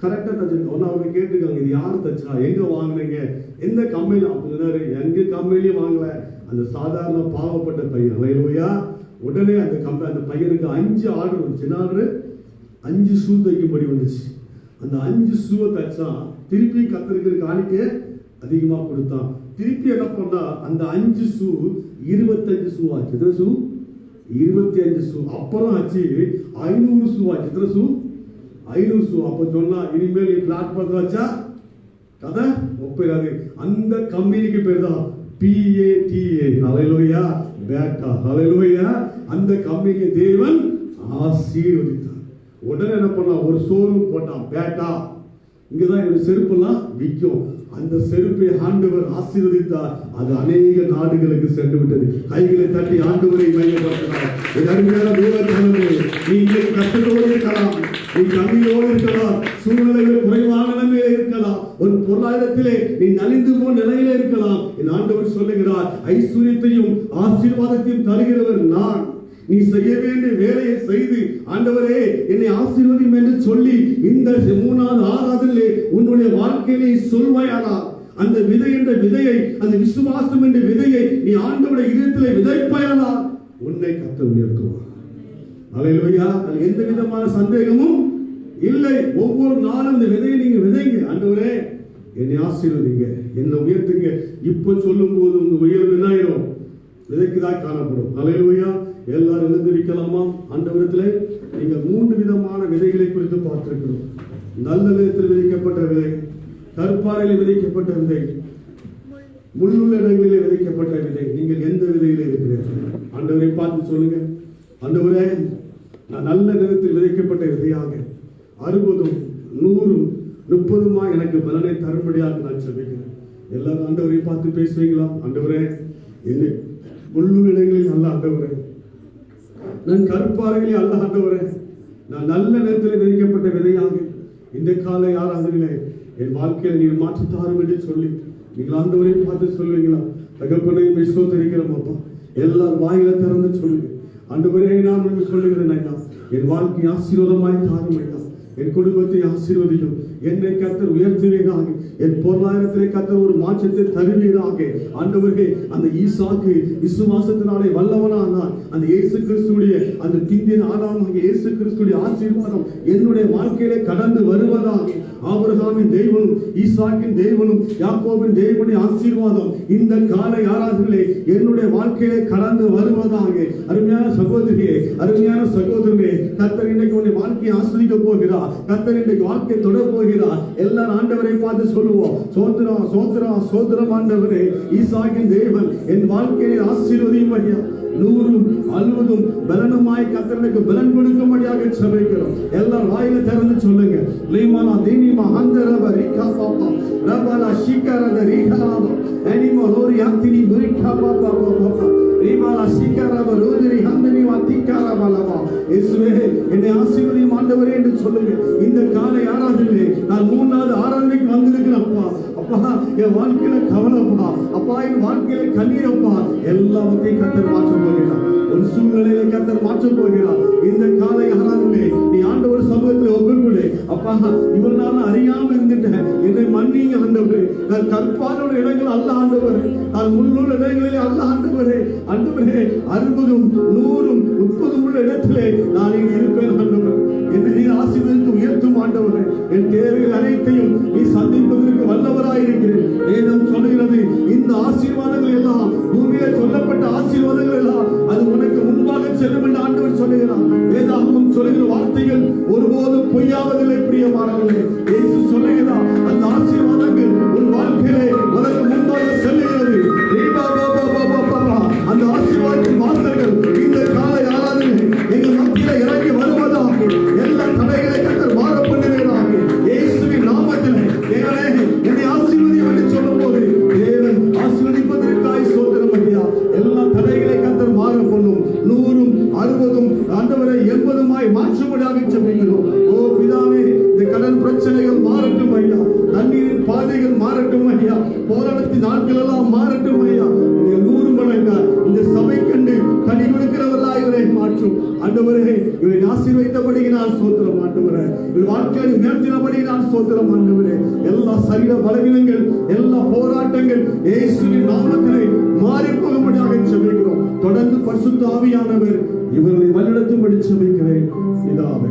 கரெக்டா தச்சிருக்காங்க. ஒன்னு அவங்க கேட்டுருக்காங்க, இது யாரு தச்சா, எங்க வாங்கினீங்க, எந்த கம்பெனில? அப்படின்னாரு, எங்க கம்பெனிலையும் வாங்கல, அந்த சாதாரண பாவப்பட்ட பையன். ஹல்லேலூயா. உடனே அந்த பையனுக்கு 5 ஆர்டர் வந்துச்சு. என்ன ஆர்டர்? 5 ஷூ தைக்கும்படி வந்துச்சு. அந்த 5 ஷூவை தச்சா. திருப்பி கர்த்தருக்கு காணிக்க அதிகமா கொடுத்தான். திருப்பி என்ன பண்ணா? அந்த 5 ஷூ 25 ஷூ ஆச்சு. எத்தனை ஷூ? 25 ஷூ. அப்புறம் ஆச்சு 500 ஷூ ஆச்சு. எத்தனை ஷூ? 500 ஷூ. அப்ப சொன்னா இனிமேல் நீ பிளாட்ஃபார்ம் வச்சா கதை ஒப்பிடாது. அந்த கம்பெனிக்கு பேர் தான் PATA. ஹல்லேலூயா. பேட்டா. ஹல்லேலூயா. அந்த கம்பெனியை தேவன் ஆசீர்வதித்தார். உடனே என்ன பண்ணா, ஒரு ஷோரூம் போட்டான், பேட்டா. இங்கதான் என்னுடைய செருப்பெல்லாம் விற்கும். அந்த செருப்பை ஆண்டவர் ஆசீர்வதித்தார். அது அநேக நாடுகளுக்கு சென்று விட்டது. கைகளை தட்டி ஆண்டவரை மையப்படுத்தினார். அருமையான தேவஜனமே, நீ இன்றைக்கு கஷ்டத்தோடு இருக்கலாம், நீ கண்ணீரோடு இருக்கலாம், சூழ்நிலைகள் குறைவான நிலைமையில இருக்கலாம், ஒரு பொருளாதாரத்திலே நீ நலிந்து போன நிலையில இருக்கலாம். என் ஆண்டவர் சொல்லுகிறார், ஐஸ்வர்யத்தையும் ஆசீர்வாதத்தையும் தருகிறவர் நான். நீ செய்ய வேண்டிய வேலையை செய்து ஆண்டவரே என்னை ஆசீர்வதியும் என்று சொல்லி இந்த 3வது ஆராதனையிலே உன்னுடைய வாழ்க்கையிலே சொல்வாயானால், அந்த விதை என்ற விதையை, அந்த விசுவாசம் என்ற விதையை நீ ஆண்டவருடைய இதயத்திலே விதைப்பாயானால் உன்னை கர்த்தர் உயர்த்துவார். அல்லேலூயா. அதில் எந்த விதமான சந்தேகமும் இல்லை. ஒவ்வொரு நாளும் இந்த விதையை நீங்க விதைங்க. ஆண்டவரே என்னை ஆசீர்வதிங்க, என்னை உயர்த்துங்க. இப்ப சொல்லும் போது உங்க உயர்வு என்ன ஆயிரும்? விதைக்குதான் காணப்படும். அல்லேலூயா. எல்லாரும் எழுந்திருக்கலாமா? ஆண்டவரத்திலே நீங்க 3 விதமான விதைகளை குறித்து பார்த்திருக்கிறோம். நல்ல விதத்தில் விதைக்கப்பட்ட விதை, கற்பாறையில் விதைக்கப்பட்ட விதை, முள்ளுள்ள இடங்களிலே விதைக்கப்பட்ட விதை. நீங்கள் எந்த விதையில இருக்கிறீர்கள்? ஆண்டவரை பார்த்து சொல்லுங்க, ஆண்டவரே நான் நல்ல நிலத்தில் விதைக்கப்பட்ட விதையாக 60, 100, 30 எனக்கு பலனை தரும்படியாக நான் சொல்லுகிறேன். எல்லாரும் ஆண்டவரை பார்த்து பேசுவீங்களா? ஆண்டவரே என்னை முள்ளுள்ள இடங்களில் அல்ல ஆண்டவரே, நான் கற்பாறைகளே அல்ல ஆண்டவரே, நான் நல்ல நேரத்தில் விதைக்கப்பட்ட விதையாக இந்த காலை ஆராதனையிலே என் வாழ்க்கையில் நீங்க மாற்றித்தாரும் என்று சொல்லி நீங்கள் ஆண்டவரை பார்த்து சொல்வீங்களா? தகப்பனை ஸ்தோத்திரிக்கிறோம் அப்பா. எல்லாரும் வாயில திறந்து சொல்லுங்க, ஆண்டவரே நான் உங்களுக்கு சொல்லுகிறேன் ஐயா, என் வாழ்க்கை ஆசீர்வாதமாய் தாரும் ஐயா, என் குடும்பத்தை ஆசீர்வதிக்கும், என்னை கர்த்தர் உயர்த்துவீராக, என் பொருளாதாரத்திலே கர்த்தர் ஒரு மாற்றத்தை தருவீராக. ஆண்டவரே அந்த ஈசாக்கு விசுவாசத்தினாலே வல்லவனானார். அந்த இயேசு கிறிஸ்துடைய அந்த பிந்தின ஆதாரமாகிய இயேசு கிறிஸ்துடைய ஆசீர்வாதம் என்னுடைய வாழ்க்கையிலே கடந்து வருவதாக. ஆபிரகாமின் தேவனும் ஈசாக்கின் தேவனும் யாக்கோபின் தேவனுடைய ஆசீர்வாதம் இந்த காலை ஆராதனையிலே என்னுடைய வாழ்க்கையிலே கடந்து வருவதாக. அருமையான சகோதரியே, அருமையான சகோதரனே, கர்த்தர் இன்றைக்கு உன்னை வாழ்க்கையை ஆஸ்வதிக்க போகிறார். கர்த்தர் இன்றைக்கு வாழ்க்கையை தொட போகிறார். எல்லாரும் ஆண்டவரை பார்த்து சொல்லுவோம், சோதரம் சோதரம் சோதரம் ஆண்டவரே, ஈசாக்கின் தேவன் என் வாழ்க்கையை ஆசீர்வதியும் ஐயா. 100, 60 பலனுமாய் கர்த்தருக்கு பலன் கொடுக்கும்படியாக செபிக்கிறோம். எல்லாரும் வாயில திறந்து சொல்லுங்க. லீமானா தீனிமா ஹந்தரப ரிகா பாப்பா ரபலா ஷிகரத ரிகாபா அனிமோ லோரி அத்தினி முரிகா பாப்பா பாப்பா ரிபாலா ஷிகரப ரோதிரி ஹந்தனி வாத்திகாரபலவா. இயேசுவே என்னை ஆசீர்வதியும் ஆண்டவரே என்று சொல்லுங்க. இந்த காலை ஆராதனையிலே நான் 3வது ஆராதனைக்கு வந்திருக்கிறேன் அப்பா. அப்பா என் வாழ்க்கையில கவலைப்பா, அப்பா என் வாழ்க்கையில கண்ணீரப்பா, எல்லாவற்றையும் கர்த்தர் மாற்ற போகிறார். ஒரு சூழ்நிலையில கர்த்தர் மாற்ற போகிறார். இந்த காலை ஆராதனையிலே நீ ஆண்டவர் சமூகத்தில் ஒப்புக்கொடு. அப்பா இவ்வளவு நாள் அறியாம இருந்துட்டேன், என்னை மன்னிங்க ஆண்டவரே. நான் கற்பாரோட இடங்கள் அல்ல ஆண்டவரே, நான் முள்ளுள்ள இடங்களிலே அல்ல ஆண்டவரே. ஆண்டவரே 60, 100, 30 உள்ள இடத்திலே நான் இங்கு இருப்பேன் ஆண்டவரே. என்னை நீ ஆசீர்வதித்து உயர்த்தும் ஆண்டவரே. என் தேவைகள் அனைத்தையும் நீ சந்திப்பதற்கு வல்லவராயிருக்கிறேன். வேதம் சொல்லுகிறது, இந்த ஆசீர்வாதங்கள் எல்லாம் பூமியிலே சொல்லப்பட்ட ஆசீர்வாதங்கள் எல்லாம் அது உனக்கு முன்பாக செல்லும் என்று ஆண்டவர் சொல்லுகிறார். வேதாகமம் சொல்லுகிற வார்த்தைகள் ஒருபோதும் பொய்யாவதில்லை பிரியமானவர்களே. இயேசு சொல்லுகிறார், அந்த ஆசீர்வாதங்கள் உன் வாழ்க்கையிலே உனக்கு முன்பாக செல்லுகிறது. அந்த ஆசீர்வாதத்தின் வார்த்தைகள் இந்த காலை ஆராதனை எங்கள் மத்தியில இறங்கி வருவதாக. எல்லா தடைகளை கர்த்தர் மாற பண்ணுவீராக. இயேசுவின் நாமத்தில் தேவனே என்னை ஆசீர்வதியும் என்று சொல்லும் போது தேவன் ஆசீர்வதிப்பதற்காய் சோதரம் ஐயா. எல்லா தடைகளை கர்த்தர் மாற பண்ணும். 100, 60 ஆண்டவரை 80 மாற்றும்படியாக செபிக்கிறோம். ஓ பிதாவே, இந்த கடன் பிரச்சனைகள் மாறட்டும் ஐயா, தண்ணீரின் பாதைகள் மாறட்டும் ஐயா, போராட்டத்தின் நாட்கள் எல்லாம் மாறட்டும் ஐயா. 100 மடங்கா இந்த சபை கண்டு கனி கொடுக்கிறவர்களாக இவரை மாற்றும் ஆண்டவரே. இவரை ஆசீர்வதித்தபடி நான் சோத்திரம் ஆண்டவரே. இவர் வாழ்க்கையை உயர்த்தினபடி நான் சோத்திரம் ஆண்டவரே. எல்லா சரீர பலவீனங்கள், எல்லா போராட்டங்கள் இயேசுவின் நாமத்திலே மாறி போகும்படியாக செபிக்கிறோம். தொடர்ந்து பரிசுத்த ஆவியானவர் இவர்களை வழிநடத்தும்படி செபிக்கிறேன் பிதாவே.